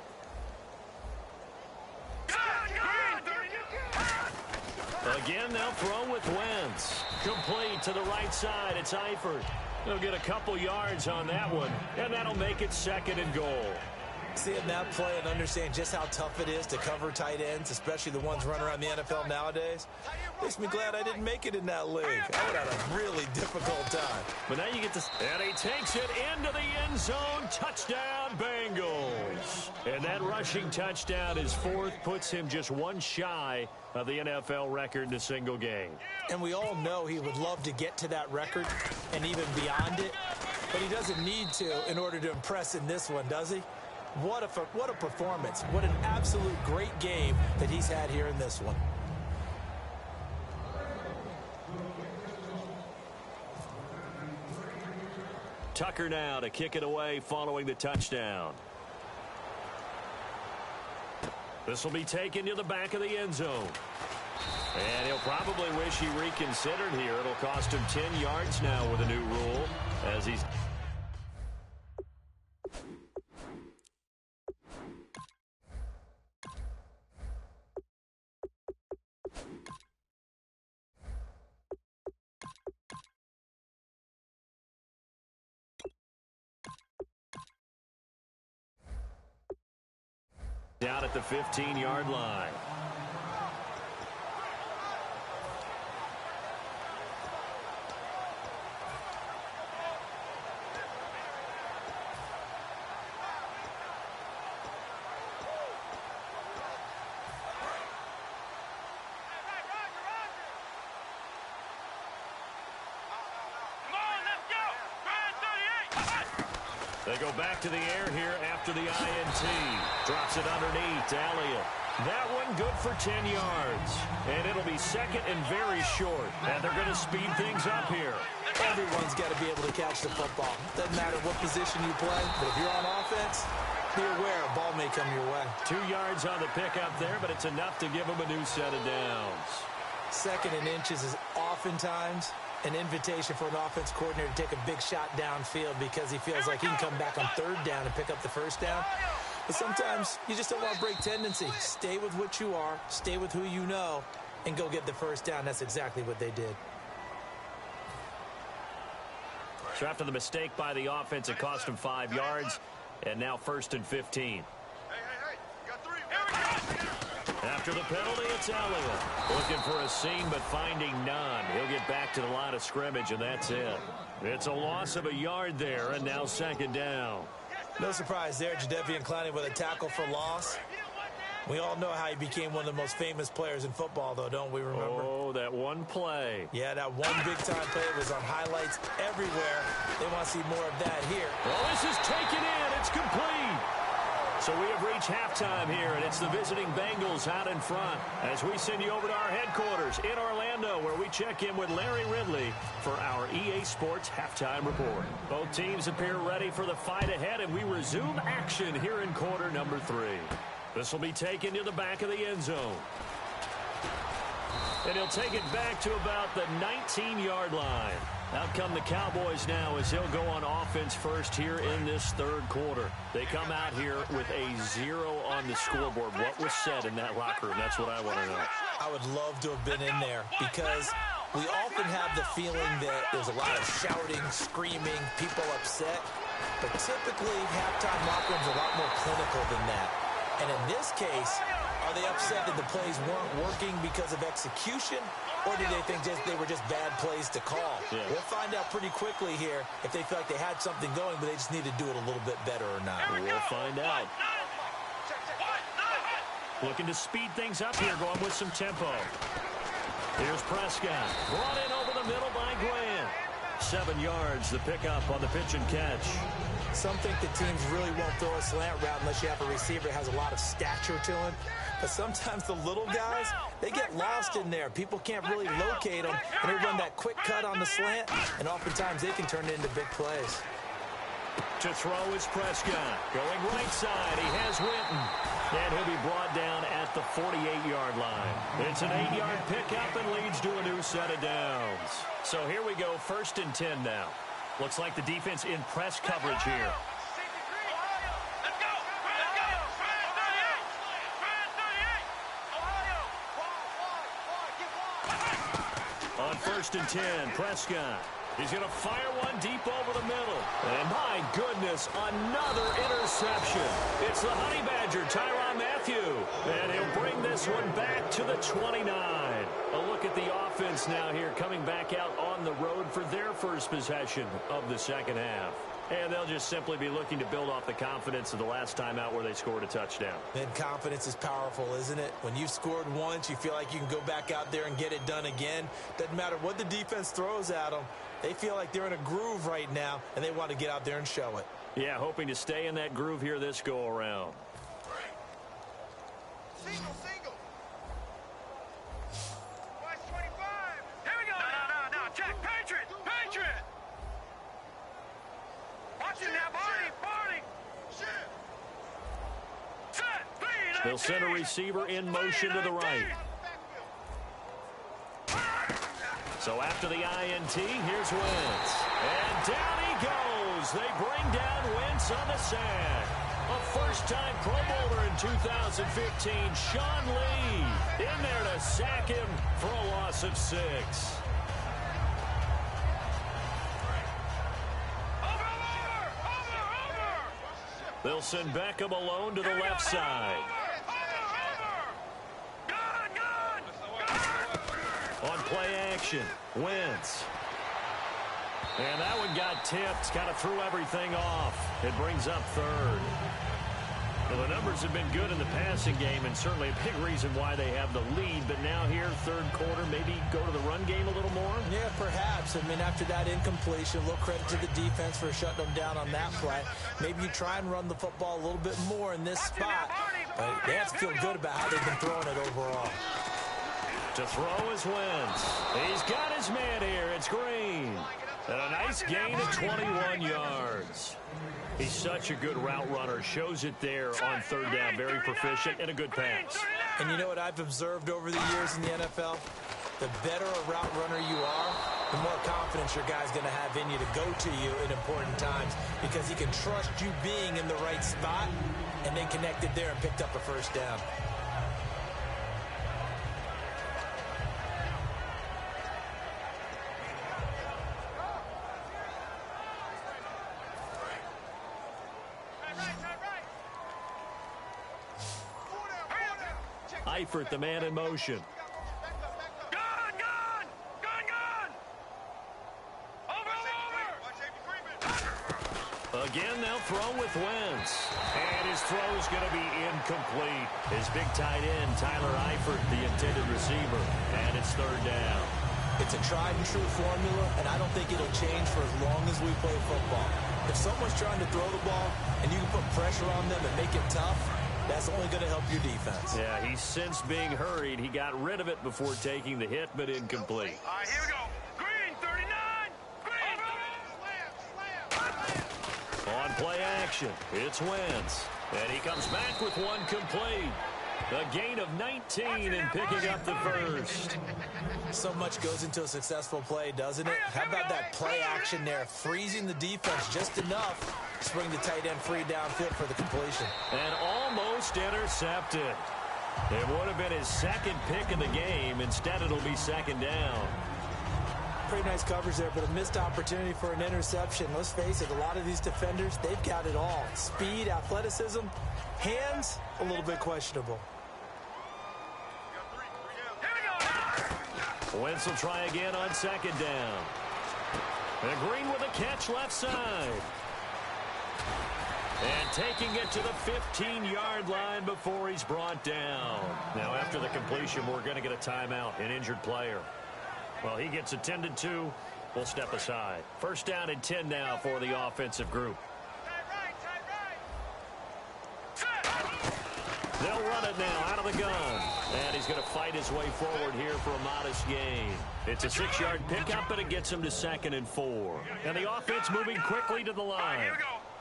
Again, they'll throw with Wentz. Complete to the right side. It's Eifert. They'll get a couple yards on that one, and that'll make it 2nd and goal. Seeing that play and understand just how tough it is to cover tight ends, especially the ones running around the NFL nowadays, makes me glad I didn't make it in that league. I would have had a really difficult time. But now you get to... And he takes it into the end zone. Touchdown, Bengals. And that rushing touchdown is 4th, puts him just one shy of the NFL record in a single game. And we all know he would love to get to that record and even beyond it, but he doesn't need to in order to impress in this one, does he? What a performance. What an absolute great game that he's had here in this one. Tucker now to kick it away following the touchdown. This will be taken to the back of the end zone. And he'll probably wish he reconsidered here. It'll cost him 10 yards now with a new rule as he's... down at the 15-yard line. They go back to the air here after the INT. Drops it underneath to Elliott. That one good for 10 yards. And it'll be 2nd and very short. And they're going to speed things up here. Everyone's got to be able to catch the football. Doesn't matter what position you play, but if you're on offense, be aware a ball may come your way. 2 yards on the pickup there, but it's enough to give them a new set of downs. 2nd and inches is oftentimes an invitation for an offense coordinator to take a big shot downfield because he feels like he can come back on 3rd down and pick up the 1st down. But sometimes you just don't want to break tendency. Stay with what you are, stay with who you know, and go get the 1st down. That's exactly what they did. So after the mistake by the offense, it cost him 5 yards, and now 1st and 15. After the penalty, it's Elliott. Looking for a seam, but finding none. He'll get back to the line of scrimmage, and that's it. It's a loss of a yard there, and now 2nd down. No surprise there, Jadeveon Clowney with a tackle for loss. We all know how he became one of the most famous players in football, though, don't we remember? Oh, that one play. Yeah, that one big-time play was on highlights everywhere. They want to see more of that here. Well, this is taken in. It's complete. So we have reached halftime here, and it's the visiting Bengals out in front as we send you over to our headquarters in Orlando, where we check in with Larry Ridley for our EA Sports Halftime Report. Both teams appear ready for the fight ahead, and we resume action here in quarter number 3. This will be taken to the back of the end zone. And he'll take it back to about the 19-yard line. Out come the Cowboys now as he'll go on offense first here in this 3rd quarter. They come out here with a 0 on the scoreboard. What was said in that locker room? That's what I want to know. I would love to have been in there because we often have the feeling that there's a lot of shouting, screaming, people upset. But typically, halftime locker rooms are a lot more clinical than that. And in this case, are they upset that the plays weren't working because of execution, or did they think they were just bad plays to call? Yeah. We'll find out pretty quickly here if they feel like they had something going, but they just need to do it a little bit better or not. We'll find out. Looking to speed things up here, going with some tempo. Here's Prescott. Brought in over the middle by Grant. 7 yards, the pickup on the pitch and catch. Some think the teams really won't throw a slant route unless you have a receiver that has a lot of stature to him. But sometimes the little guys, they get lost in there. People can't really locate them, and they run that quick cut on the slant, and oftentimes they can turn it into big plays. To throw is Prescott. Going right side, he has Winton. And he'll be brought down at the 48-yard line. It's an 8-yard pickup and leads to a new set of downs. So here we go, 1st and 10 now. Looks like the defense in press coverage here. On 1st and 10, Prescott. He's going to fire one deep over the middle. And my goodness, another interception. It's the Honey Badger, Tyrann Mathieu. And he'll bring this one back to the 29. A look at the offense now here, coming back out on the road for their first possession of the 2nd half. And they'll just simply be looking to build off the confidence of the last time out where they scored a touchdown. And confidence is powerful, isn't it? When you've scored once, you feel like you can go back out there and get it done again. Doesn't matter what the defense throws at them. They feel like they're in a groove right now, and they want to get out there and show it. Yeah, hoping to stay in that groove here this go-around. Single. Watch 25. Here we go. No. Check. Patriot. Watch it now, Barney. Set. They'll send a receiver in motion to the right. So after the INT, here's Wentz. And down he goes. They bring down Wentz on the sack. A first-time Pro Bowler in 2015, Sean Lee, in there to sack him for a loss of 6. They'll send Beckham alone to the left side. On play action, Wentz. And that one got tipped, kind of threw everything off. It brings up 3rd. Well, the numbers have been good in the passing game, and certainly a big reason why they have the lead. But now here, 3rd quarter, maybe go to the run game a little more? Yeah, perhaps. I mean, after that incompletion, a little credit to the defense for shutting them down on that play. Maybe you try and run the football a little bit more in this spot. But they have to feel good about how they've been throwing it overall. To throw is Wentz. He's got his man here. It's Green. And a nice gain of 21 yards. He's such a good route runner. Shows it there on 3rd down. Very proficient and a good pass. And you know what I've observed over the years in the NFL? The better a route runner you are, the more confidence your guy's going to have in you to go to you in important times because he can trust you being in the right spot, and they connected there and picked up a first down. Eifert, the man in motion. Again, they'll throw with Wentz. And his throw is going to be incomplete. His big tight end, Tyler Eifert, the intended receiver. And it's third down. It's a tried-and-true formula, and I don't think it'll change for as long as we play football. If someone's trying to throw the ball and you can put pressure on them and make it tough, that's only going to help your defense. Yeah, he's since being hurried. He got rid of it before taking the hit, but incomplete. All right, here we go. Green, 39. Green. On play action, it's Wentz. And he comes back with one complete. A gain of 19 and picking up the first. So much goes into a successful play, doesn't it? How about that play action there, freezing the defense just enough to bring the tight end free downfield for the completion. And almost intercepted. It would have been his second pick in the game. Instead, it'll be second down. Pretty nice coverage there, but a missed opportunity for an interception. Let's face it, a lot of these defenders, they've got it all. Speed, athleticism, hands, a little bit questionable. Wentz will try again on second down. And Green with a catch left side. And taking it to the 15-yard line before he's brought down. Now, after the completion, we're going to get a timeout, an injured player. Well, he gets attended to. We'll step aside. First down and 10 now for the offensive group. They'll run it now out of the gun. And he's going to fight his way forward here for a modest gain. It's a 6-yard pickup, but it gets him to 2nd and 4. And the offense moving quickly to the line.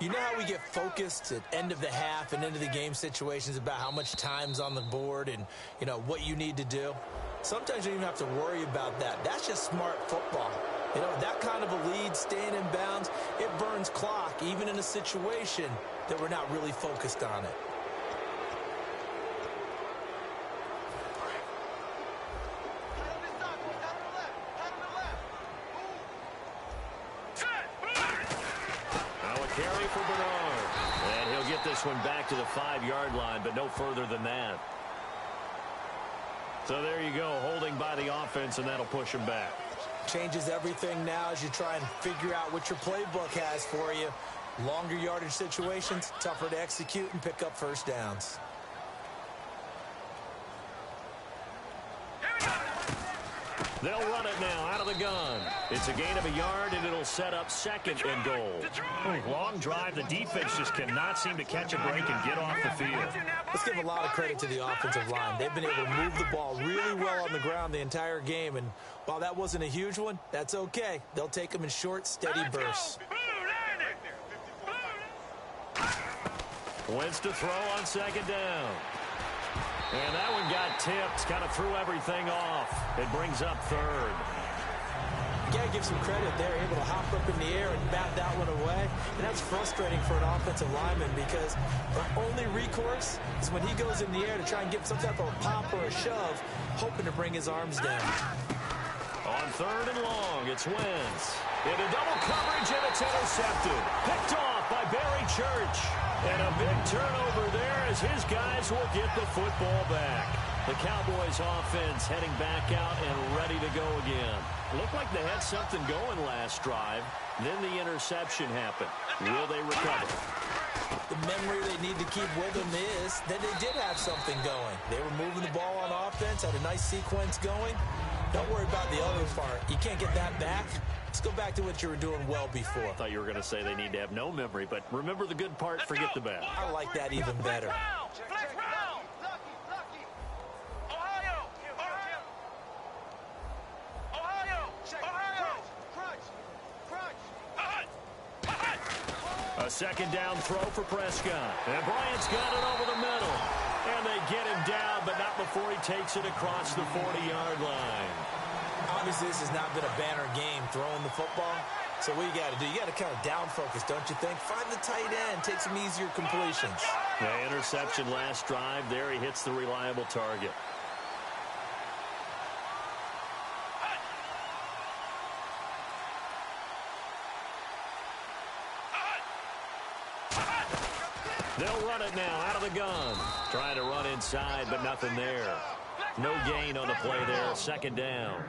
You know how we get focused at end of the half and into the game situations about how much time's on the board and, you know, what you need to do? Sometimes you don't even have to worry about that. That's just smart football. You know, that kind of a lead, staying in bounds, it burns clock, even in a situation that we're not really focused on it. Carry for Bernard. And he'll get this one back to the 5-yard line, but no further than that. So there you go, holding by the offense, and that'll push him back. Changes everything now as you try and figure out what your playbook has for you. Longer yardage situations, tougher to execute and pick up first downs. They'll run it now out of the gun. It's a gain of a yard, and it'll set up 2nd and goal. Long drive. The defense just cannot seem to catch a break and get off the field. Let's give a lot of credit to the offensive line. They've been able to move the ball really well on the ground the entire game, and while that wasn't a huge one, that's okay. They'll take them in short, steady bursts. Wentz to throw on 2nd down. And that one got tipped, kind of threw everything off. It brings up 3rd. You got to give some credit there, able to hop up in the air and bat that one away. And that's frustrating for an offensive lineman because the only recourse is when he goes in the air to try and get some type of a pop or a shove, hoping to bring his arms down. On 3rd and long, it's Wentz. Into double coverage, and it's intercepted. Picked off by Barry Church. And a big turnover there as his guys will get the football back. The Cowboys offense heading back out and ready to go again. Looked like they had something going last drive. Then the interception happened. Will they recover? The memory they need to keep with them is that they did have something going. They were moving the ball on offense, had a nice sequence going. Don't worry about the other part. You can't get that back. Let's go back to what you were doing well before. I thought you were going to say they need to have no memory, but remember the good part, forget the bad. I like that even better. A 2nd down throw for Prescott. And Bryant's got it over the middle. And they get him down, but not before he takes it across the 40-yard line. Obviously, this has not been a banner game throwing the football. So what you got to do, you got to kind of down focus, don't you think? Find the tight end, take some easier completions. The interception last drive. There he hits the reliable target. They'll run it now out of the gun. Trying to run inside, but nothing there. No gain on the play there. Second down.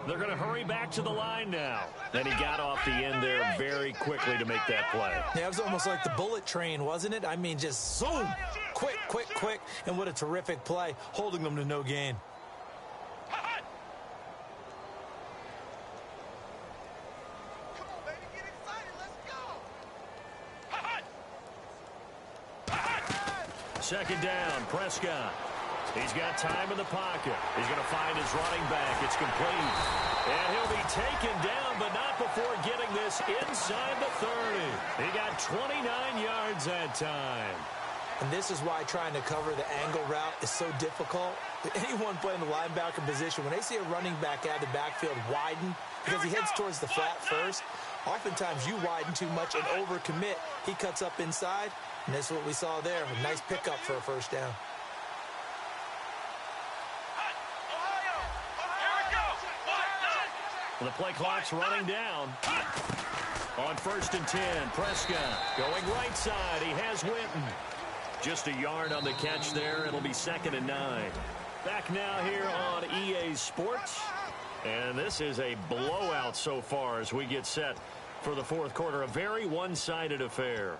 They're going to hurry back to the line now. And he got off the end there very quickly to make that play. Yeah, it was almost like the bullet train, wasn't it? I mean, just zoom. Quick, quick, quick. And what a terrific play, holding them to no gain. Second down, Prescott. He's got time in the pocket. He's going to find his running back. It's complete. And he'll be taken down, but not before getting this inside the 30. He got 29 yards that time. And this is why trying to cover the angle route is so difficult. Anyone playing the linebacker position, when they see a running back out of the backfield widen, because he heads towards the flat first, oftentimes you widen too much and overcommit. He cuts up inside, and that's what we saw there. A nice pickup for a first down. The play clock's running down. On 1st and 10, Prescott going right side. He has Winton. Just a yard on the catch there. It'll be 2nd and 9. Back now here on EA Sports. And this is a blowout so far as we get set for the 4th quarter. A very one-sided affair.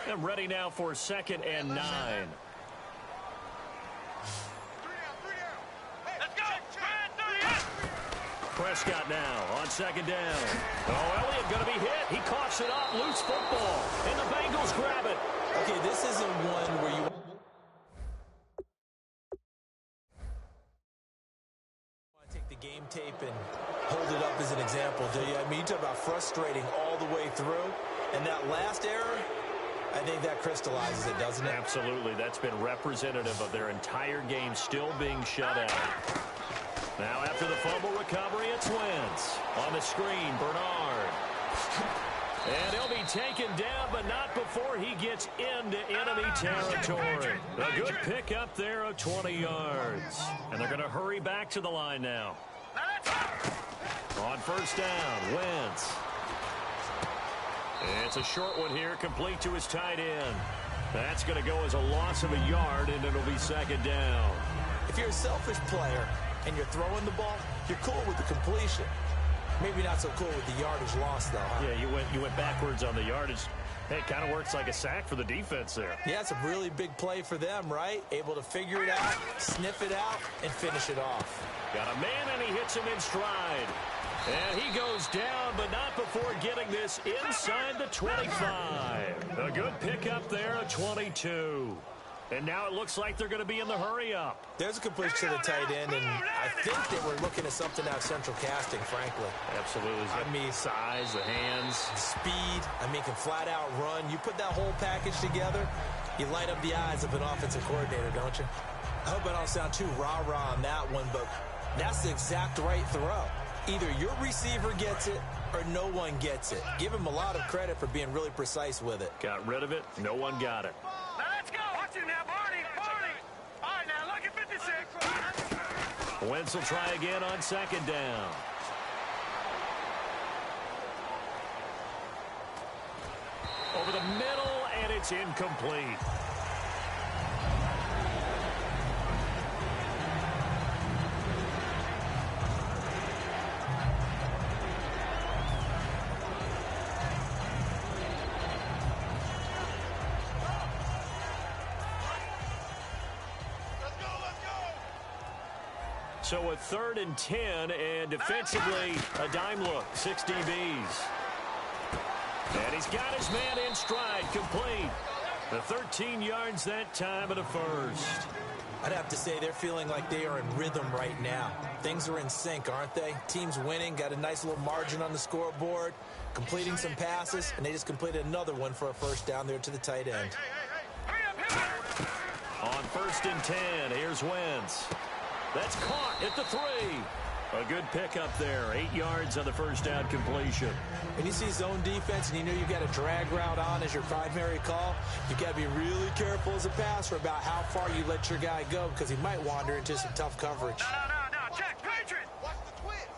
And ready now for 2nd and 9. Prescott now on 2nd down. Oh, Elliott going to be hit. He coughs it up. Loose football. And the Bengals grab it. Okay, this isn't one where you want to take the game tape and hold it up as an example, do you? I mean, you talk about frustrating all the way through. And that last error, I think that crystallizes it, doesn't it? Absolutely. That's been representative of their entire game still being shut out. Now after the fumble recovery, it's Wentz. On the screen, Bernard. And he'll be taken down, but not before he gets into enemy territory. A good pickup there of 20 yards. And they're going to hurry back to the line now. On 1st down, Wentz. It's a short one here, complete to his tight end. That's going to go as a loss of a yard, and it'll be 2nd down. If you're a selfish player and you're throwing the ball, you're cool with the completion. Maybe not so cool with the yardage loss, though, huh? Yeah, you went backwards on the yardage. Hey, it kind of works like a sack for the defense there. Yeah, it's a really big play for them, right? Able to figure it out, sniff it out, and finish it off. Got a man, and he hits him in stride. And he goes down, but not before getting this inside the 25. A good pickup there at 22. And now it looks like they're going to be in the hurry-up. There's a completion to the tight end, and I think that we're looking at something out of central casting, frankly. Absolutely. I mean, size, the hands. Speed. I mean, can flat-out run. You put that whole package together, you light up the eyes of an offensive coordinator, don't you? I hope I don't sound too rah-rah on that one, but that's the exact right throw. Either your receiver gets it or no one gets it. Give him a lot of credit for being really precise with it. Got rid of it. No one got it. Now let's go. Watch it now, Barney. Barney. All right, now look at 56. Wentz will try again on 2nd down. Over the middle, and it's incomplete. So a 3rd and 10, and defensively, a dime look, 6 DBs. And he's got his man in stride, complete. The 13 yards that time of the first. I'd have to say they're feeling like they are in rhythm right now. Things are in sync, aren't they? Team's winning, got a nice little margin on the scoreboard, completing some passes, and they just completed another one for a first down there to the tight end. On 1st and 10, here's Wentz. That's caught at the 3. A good pickup there. 8 yards on the first down completion. When you see zone defense and you know you've got a drag route on as your primary call, you've got to be really careful as a passer about how far you let your guy go because he might wander into some tough coverage. No. Check. Patriot. Watch the twist.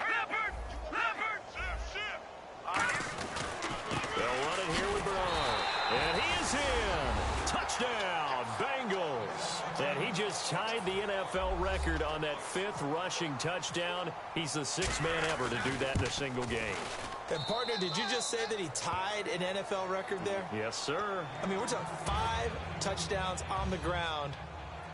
Leopard. They'll run it here with Brawl. And He's tied the NFL record on that 5th rushing touchdown. He's the 6th man ever to do that in a single game. And, partner, did you just say that he tied an NFL record there? Yes, sir. I mean, we're talking 5 touchdowns on the ground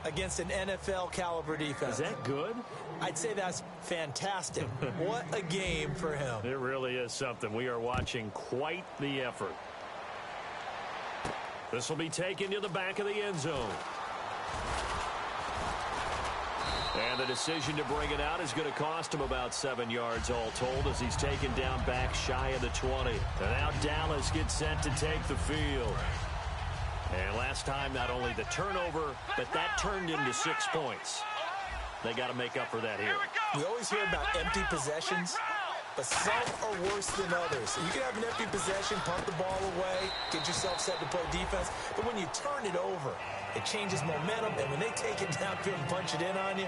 against an NFL-caliber defense. Is that good? I'd say that's fantastic. What a game for him. It really is something. We are watching quite the effort. This will be taken to the back of the end zone. And the decision to bring it out is going to cost him about 7 yards all told as he's taken down back shy of the 20. And now Dallas gets set to take the field. And last time, not only the turnover, but that turned into 6 points. They got to make up for that here. We always hear about empty possessions, but some are worse than others. You can have an empty possession, punt the ball away, get yourself set to play defense, but when you turn it over, it changes momentum, and when they take it downfield and punch it in on you,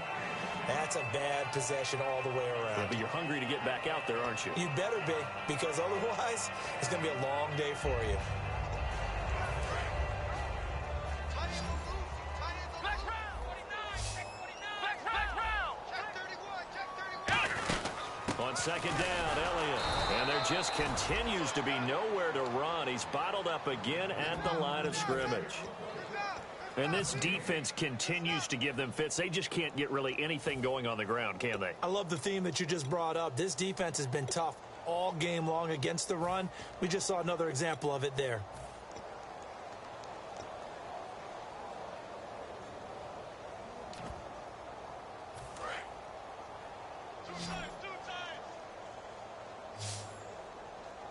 that's a bad possession all the way around. Yeah, but you're hungry to get back out there, aren't you? You better be, because otherwise, it's going to be a long day for you. On second down, Elliott. And there just continues to be nowhere to run. He's bottled up again at the line of scrimmage. And this defense continues to give them fits. They just can't get really anything going on the ground, can they? I love the theme that you just brought up. This defense has been tough all game long against the run. We just saw another example of it there.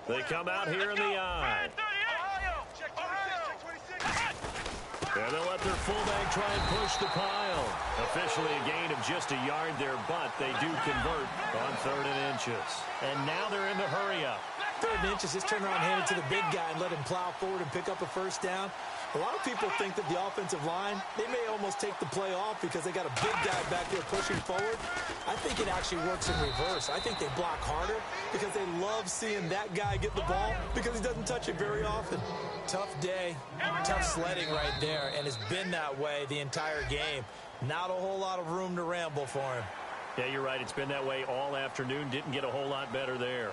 They come out here in the eye. And they'll let their fullback try and push the pile. Officially a gain of just a yard there, but they do convert on 3rd and inches. And now they're in the hurry-up. 3rd and inches, just turn around, hand it to the big guy, and let him plow forward and pick up a first down. A lot of people think that the offensive line, they may almost take the play off because they got a big guy back there pushing forward. I think it actually works in reverse. I think they block harder because they love seeing that guy get the ball because he doesn't touch it very often. Tough day, tough sledding right there, and it's been that way the entire game. Not a whole lot of room to ramble for him. Yeah, you're right. It's been that way all afternoon. Didn't get a whole lot better there.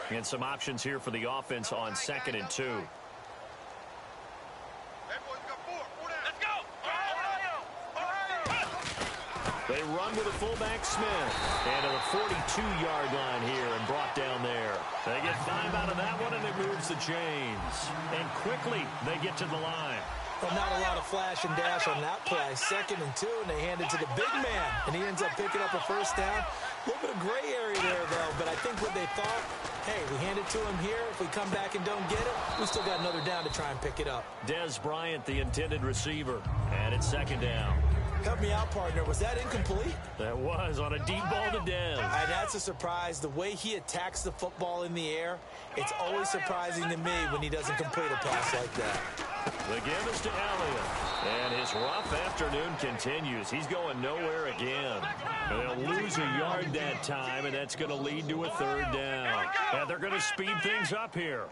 And some options here for the offense on 2nd and 2. They run with a fullback Smith. And to the 42-yard line here and brought down there. They get 5 out of that one, and it moves the chains. And quickly, they get to the line. Well, not a lot of flash and dash on that play. 2nd and 2, and they hand it to the big man. And he ends up picking up a first down. A little bit of gray area there, though. But I think what they thought, hey, we hand it to him here. If we come back and don't get it, we still got another down to try and pick it up. Des Bryant, the intended receiver. And it's 2nd down. Help me out, partner. Was that incomplete? That was on a deep ball to Des. And that's a surprise. The way he attacks the football in the air, it's always surprising to me when he doesn't complete a pass like that. The give is to Elliott. And his rough afternoon continues. He's going nowhere again. They'll lose a yard that time, and that's going to lead to a 3rd down. And they're going to speed things up here.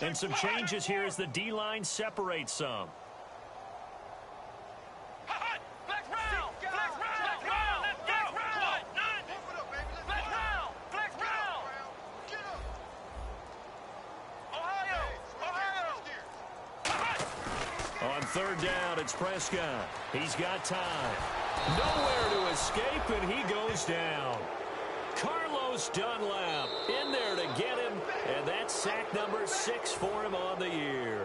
And some changes here as the D-line separates some. On 3rd down, it's Prescott. He's got time. Nowhere to escape, and he goes down. Carlos Dunlap in there to get him, and that's sack number 6 for him on the year.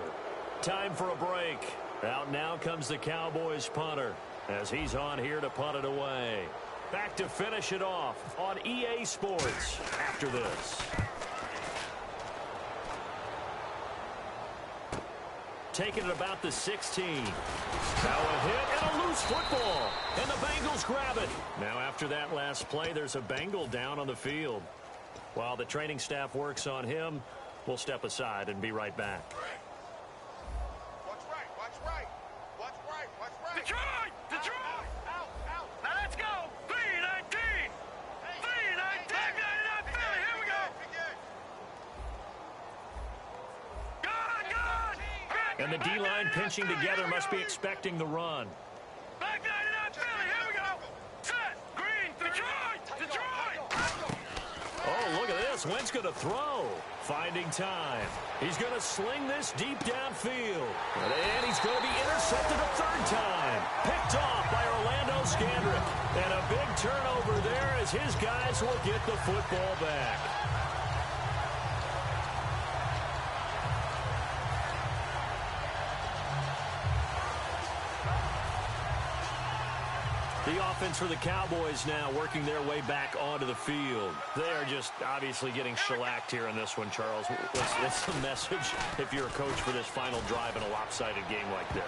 Time for a break. Out now comes the Cowboys punter as he's on here to punt it away. Back to finish it off on EA Sports after this. Taking it about the 16. Now a hit and a loose football. And the Bengals grab it. Now after that last play, there's a Bengal down on the field. While the training staff works on him, we'll step aside and be right back. Detroit! Detroit! Now let's go! 319! 319! Philly, here we go! Good! And the D-line pinching together must be expecting the run. Back 99 Philly, here we go! Set! Green! Detroit! Detroit! Oh, look at this. Wentz going to throw. Finding time. He's going to sling this deep downfield. And he's going to be intercepted a third time. Picked off by Orlando Scandrick. And a big turnover there as his guys will get the football back. The offense for the Cowboys now working their way back onto the field. They are just obviously getting shellacked here in this one, Charles. What's the message if you're a coach for this final drive in a lopsided game like this?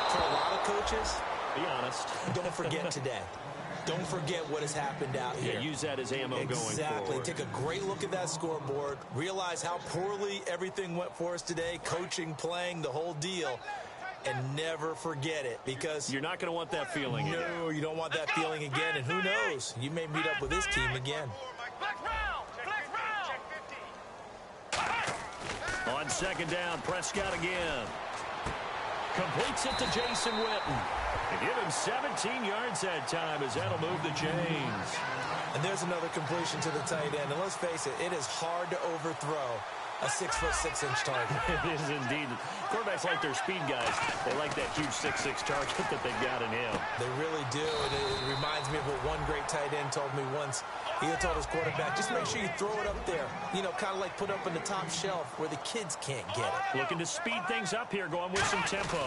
For a lot of coaches, be honest. Don't forget today. Don't forget what has happened out here. Yeah, use that as ammo going forward. Exactly. Take a great look at that scoreboard. Realize how poorly everything went for us today. Coaching, playing, the whole deal. And never forget it, because you're not going to want that feeling again. No, you don't want that feeling again. And who knows? You may meet up with this team again. On second down, Prescott again. Completes it to Jason Witten. And give him 17 yards that time as that'll move the chains. And there's another completion to the tight end. And let's face it, it is hard to overthrow a 6'6" target. It is indeed. Quarterbacks like their speed guys. They like that huge 6'6" target that they've got in him. They really do. And it reminds me of what one great tight end told me once. He had told his quarterback, just make sure you throw it up there. You know, kind of like put up on the top shelf where the kids can't get it. Looking to speed things up here, going with some tempo.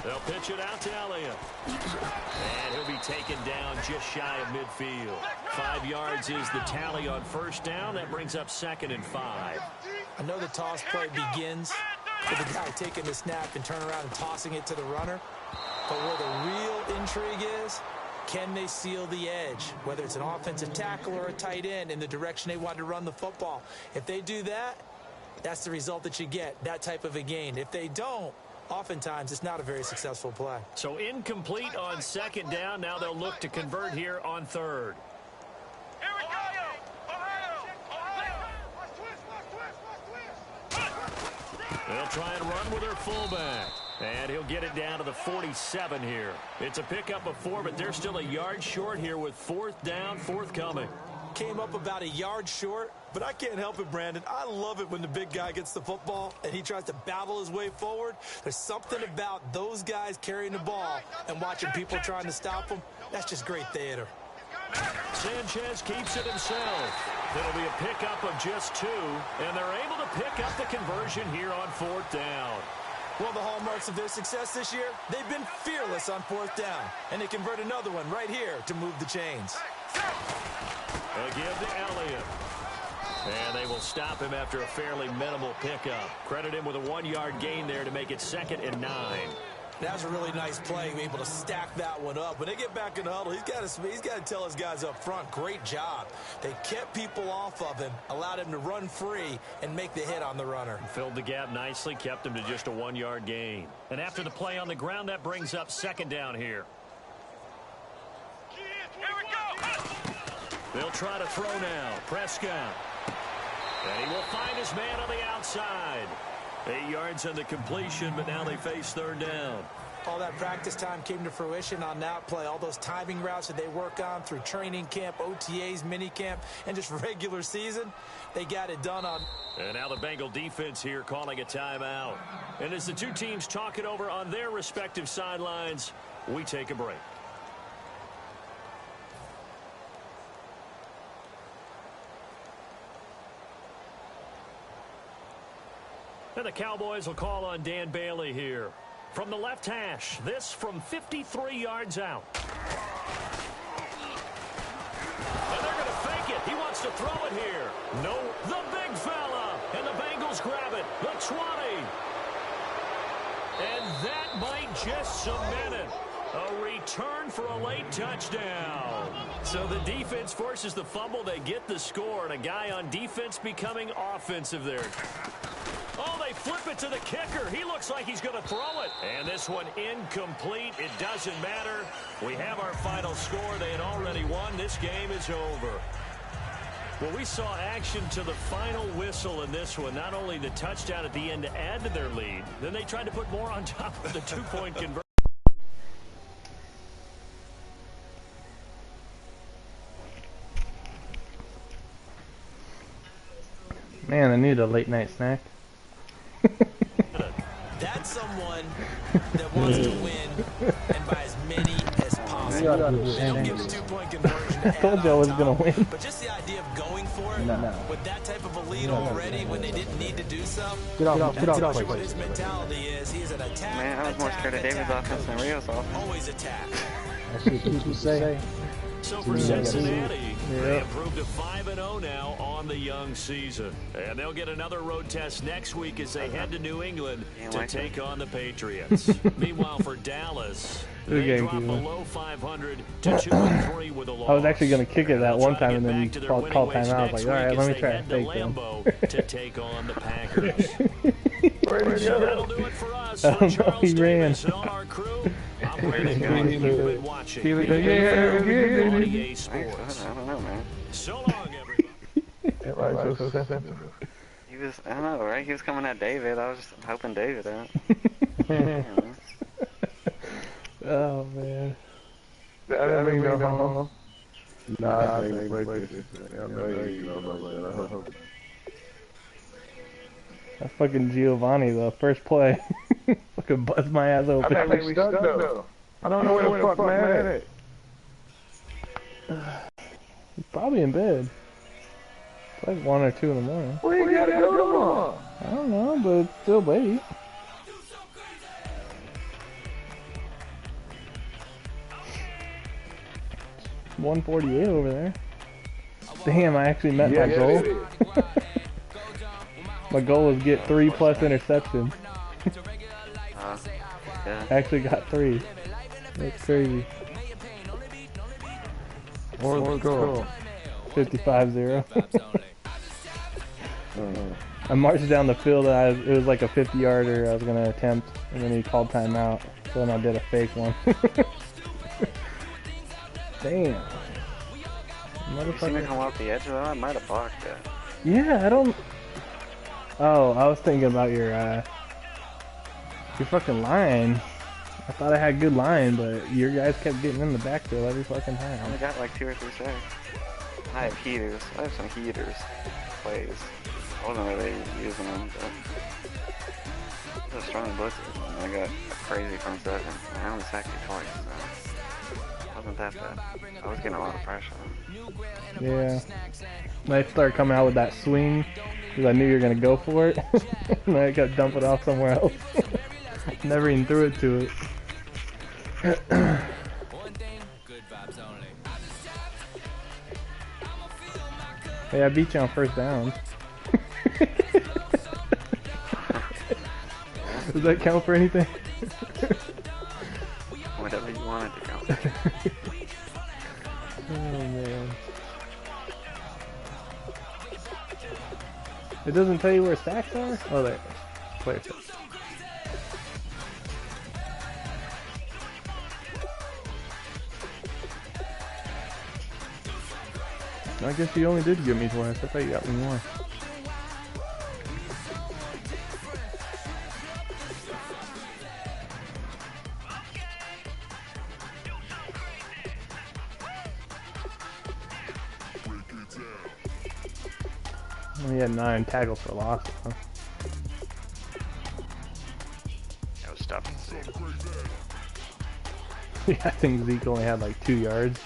They'll pitch it out to Elliott. And he'll be taken down just shy of midfield. 5 yards is the tally on first down. That brings up 2nd and 5. I know the toss play begins with the guy taking the snap and turning around and tossing it to the runner. But where the real intrigue is, can they seal the edge? Whether it's an offensive tackle or a tight end in the direction they want to run the football. If they do that, that's the result that you get, that type of a gain. If they don't, oftentimes it's not a very successful play. So incomplete on second down. Now they'll look to convert here on third. Here we go! They'll try and run with their fullback. And he'll get it down to the 47 here. It's a pickup of 4, but they're still a yard short here with 4th down, forthcoming. Came up about a yard short, but I can't help it, Brandon. I love it when the big guy gets the football and he tries to battle his way forward. There's something about those guys carrying the ball and watching people trying to stop them. That's just great theater. Sanchez keeps it himself. It'll be a pickup of just 2, and they're able to pick up the conversion here on 4th down. Well, the hallmarks of their success this year, they've been fearless on 4th down, and they convert another one right here to move the chains. They'll give to Elliott. And they will stop him after a fairly minimal pickup. Credit him with a 1-yard gain there to make it 2nd and 9. That was a really nice play, able to stack that one up. When they get back in the huddle, he's got to tell his guys up front, great job. They kept people off of him, allowed him to run free and make the hit on the runner. Filled the gap nicely, kept him to just a 1-yard gain. And after the play on the ground, that brings up 2nd down here. Here we go! They'll try to throw now. Prescott. And he will find his man on the outside. 8 yards on the completion, but now they face 3rd down. All that practice time came to fruition on that play. All those timing routes that they work on through training camp, OTAs, minicamp, and just regular season, they got it done on. And now the Bengal defense here calling a timeout. And as the two teams talk it over on their respective sidelines, we take a break. And the Cowboys will call on Dan Bailey here. From the left hash, this from 53 yards out. And they're going to fake it. He wants to throw it here. No, the big fella. And the Bengals grab it. The 20. And that might just cement it. A return for a late touchdown. So the defense forces the fumble. They get the score. And a guy on defense becoming offensive there. Oh, they flip it to the kicker. He looks like he's going to throw it. And this one incomplete. It doesn't matter. We have our final score. They had already won. This game is over. Well, we saw action to the final whistle in this one. Not only the touchdown at the end to add to their lead, then they tried to put more on top of the two-point conversion. Man, I need a late night snack. That's someone that wants to win and buy as many as possible. They don't give the two-point conversion to I told you I was going to win. But just the idea of going for it with that type of a lead already when they didn't need to do so. Get off. What his mentality is. He is an attack. Man, I was more scared of David's offense than Rio's offense. Always attack. That's what you say. So for Cincinnati, they improved to 5-0 now on the young season. And they'll get another road test next week as they head to New England to take on the Patriots. Meanwhile, for Dallas, they drop below 500 to 2-3 with a loss. I was actually going to kick it that one time and then you called timeout. I was like, alright, let me try to fake them. To take on the Packers. Where'd he go? That'll do it for us. I don't know, he ran. On our crew, I'm Brandon Green. You've been watching on EA Sports. I don't know, man. So long, everybody. He was, I don't know, right? He was coming at David. I was just helping David out. Oh, man. I mean, no. Nah, I think they break this. That fucking Giovanni, the first play. Fucking buzzed my ass open. I think we stuck, though. I don't know where the fuck man at. He's probably in bed. It's like 1 or 2 in the morning. Where you gotta go tomorrow? I don't know, but it's still late. It's 148 over there. Damn, I actually met my goal. My goal was get 3+ interceptions. Yeah. I actually got 3. That's crazy. What was the score? 55-0. I marched down the field and it was like a 50-yarder I was going to attempt, and then he called timeout, so then I did a fake one. Damn. You seen it come off the edge of that? I might have blocked it. Yeah, I don't... Oh, I was thinking about your fucking line. I thought I had good line, but your guys kept getting in the backfield every fucking time. I only got like 2 or 3 sacks. I have heaters. I have some heaters. Plays. I wasn't really using them, but... It was strong blitzes. I got a crazy front 7. I only sacked you twice, so... It wasn't that bad. I was getting a lot of pressure on him. Yeah. I started coming out with that swing, because I knew you were going to go for it. And I got dumped it off somewhere else. Never even threw it to it. Hey, I beat you on first down. Does that count for anything? Whatever you want it to count. Oh, man. It doesn't tell you where sacks are? Oh, there. Player sacks. I guess you only did give me twice. I thought you got me more. He had 9 tackles for loss. Huh? That was tough to see. Yeah, I think Zeke only had like 2 yards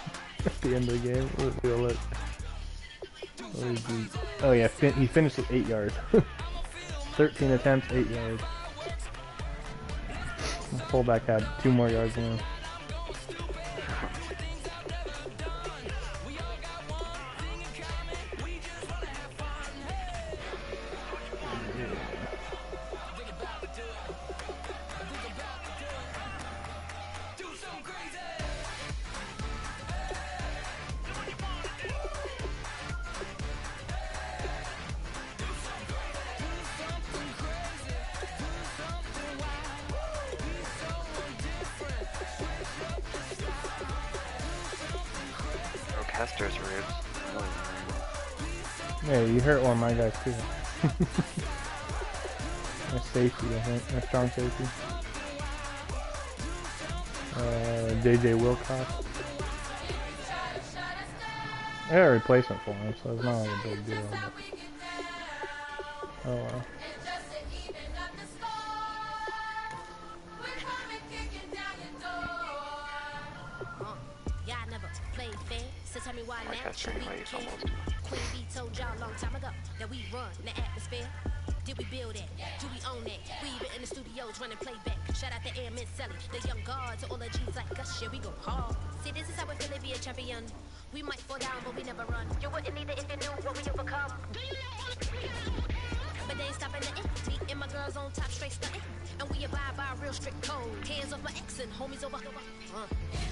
at the end of the game. Let's go look. Oh yeah, he finished with 8 yards. 13 attempts, 8 yards. The fullback had 2 more yards than him. Hester's ribs. Yeah, you hurt one of my guys too. That's safety, I think. That's strong safety. JJ Wilcox. I got a replacement for him, so it's not like a big deal. But... oh well. Tell me why now should we care? Queen B told y'all a long time ago that we run the atmosphere. Did we build it? Do we own it? We even in the studios running playback. Shout out to Airman Sally, the young guards, all the G's like us. Yeah, we go hard. See, this is how we feel to be a champion. We might fall down, but we never run. You wouldn't need it if you knew what we overcome. But they ain't stopping the me and my girls on top straight stunting. And we abide by a real strict code. Hands off my ex and homies over. If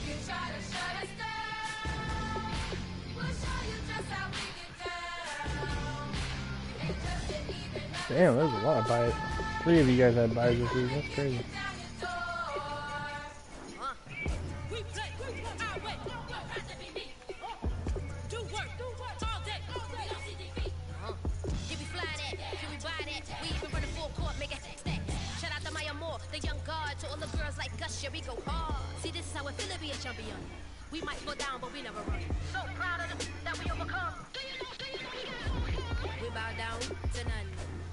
you try to shut us down, damn, there's a lot of buys. 3 of you guys had buys this week. That's crazy. Shout out to Maya Moore, the young guard, to all the girls like us. Yeah, we go hard. See, this is how it feel to be a champion. We might fall down, but we never run. So proud of them that we overcome. We bow down to none.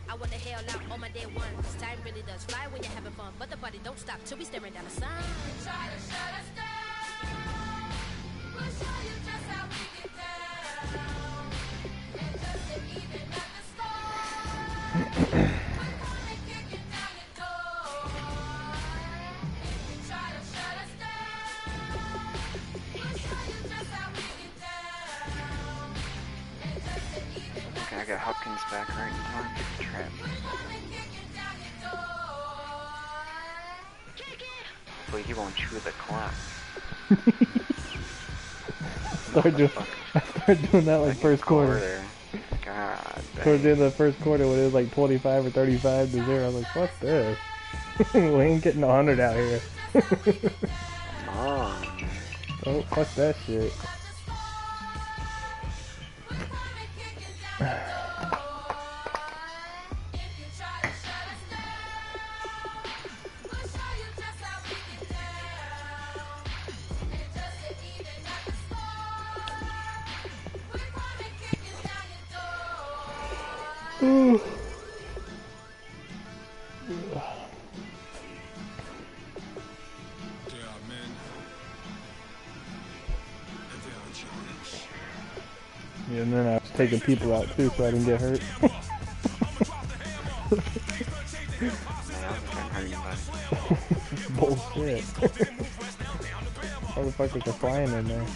I wanna hail out all my day ones. Time really does fly when you're having fun, but the body don't stop till we staring down the sun. Try to shut us down. We'll show you just how we get down. And just to even at the start. We're gonna kick it down your door. If you try to shut us down, we'll show you just how we get down. And just to even at the Okay, I got Hopkins back right in time. Trap. Hopefully he won't chew the clock. I started doing that like first quarter. God dang. Towards the end of the first quarter when it was like 25 or 35 to 0, I was like, fuck this. We ain't getting 100 out here. Come on. Oh, fuck that shit. Yeah, and then I was taking people out too so I didn't get hurt. Bullshit. Motherfuckers are flying in there.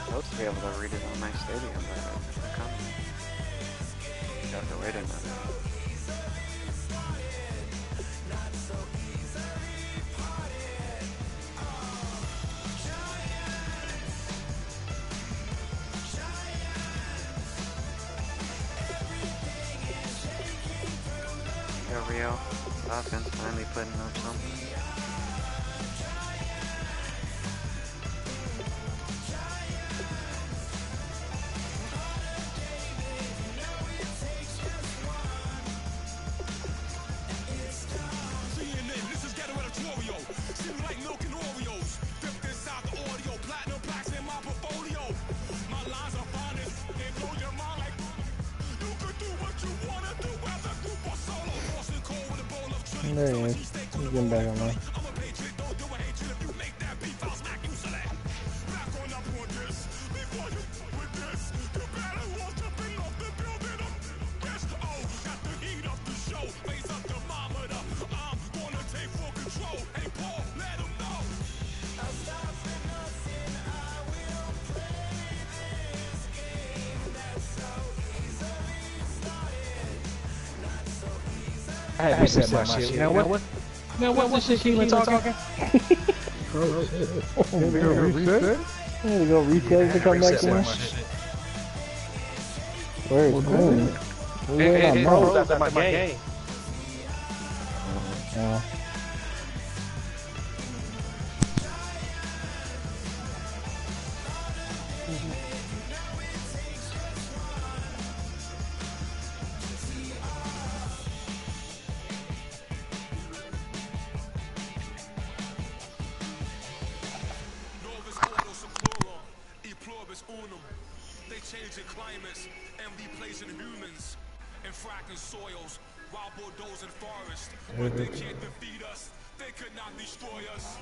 Supposed to be able to redesign my stadium, but it's coming. You have to wait another. There we go. Offense finally putting up something. There he is. He's getting back online. I had reset my shit. Now what's this shit Keyllan talking? Oh, reset? I need to go retail to come back in. Where is Queen? Hey, bro, that's my game. They changing climates and replacing humans and fracking soils while bulldozing forests. But they can't defeat us. They could not destroy us.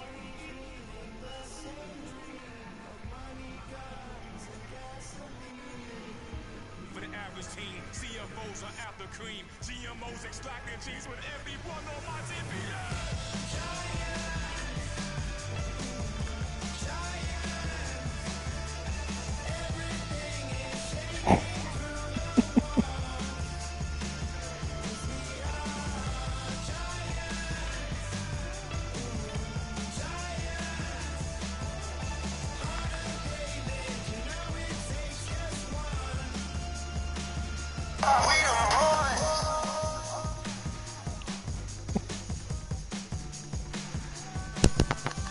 For the average team, CFOs are after cream. GMOs extracting cheese with everyone on my TV.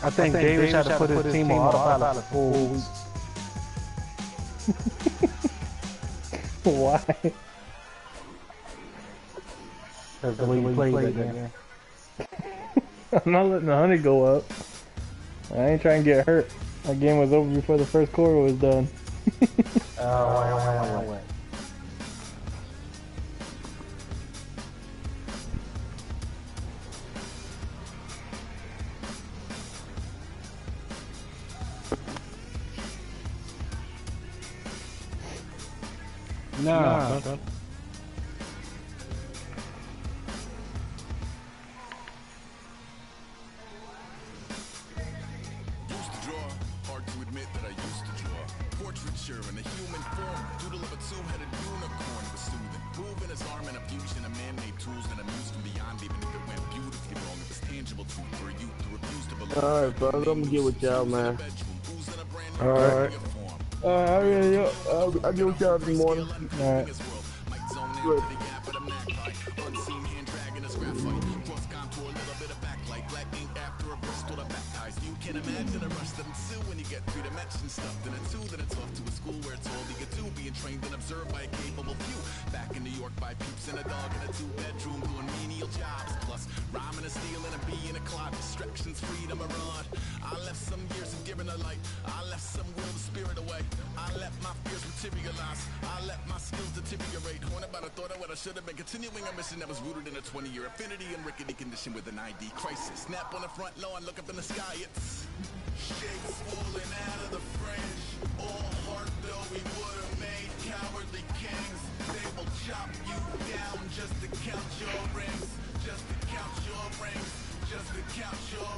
I think Davis had to put his team on autopilot for 4 weeks. Why? That's the way he played that game. I'm not letting the 100 go up. I ain't trying to get hurt. That game was over before the first quarter was done. Wait. No. Used to draw, hard to admit that I used to draw. Portraiture in a human form, doodle of a two-headed unicorn was soothing. Moving his arm in a fusion of man-made tools that amused from beyond, even if it went beautifully wrong. It was tangible to for a youth to refuse to believe. Alright, bro, I'm gonna get with y'all, man. Alright. I'll get with y'all in the morning. Alright. Good. You can imagine a rush that ensue when you get three-dimension stuffed in a two, then it's off to a school where it's all you get to, being trained and observed by a capable few. Back in New York by peeps and a dog in a two-bedroom doing menial jobs, plus rhyming and stealing and being a clot, distractions, freedom, a rod. I left some years of giving a light, I left some will the spirit away, I let my fears materialize, I let my skills deteriorate, haunted by the thought of what I should have been, continuing a mission that was rooted in a 20-year affinity and rickety condition with an ID crisis. Snap on the front lawn, look up in the sky, it's shapes falling out of the fringe. All heart though we would have made cowardly kings. They will chop you down just to count your rings. Just to count your rings. Just to count your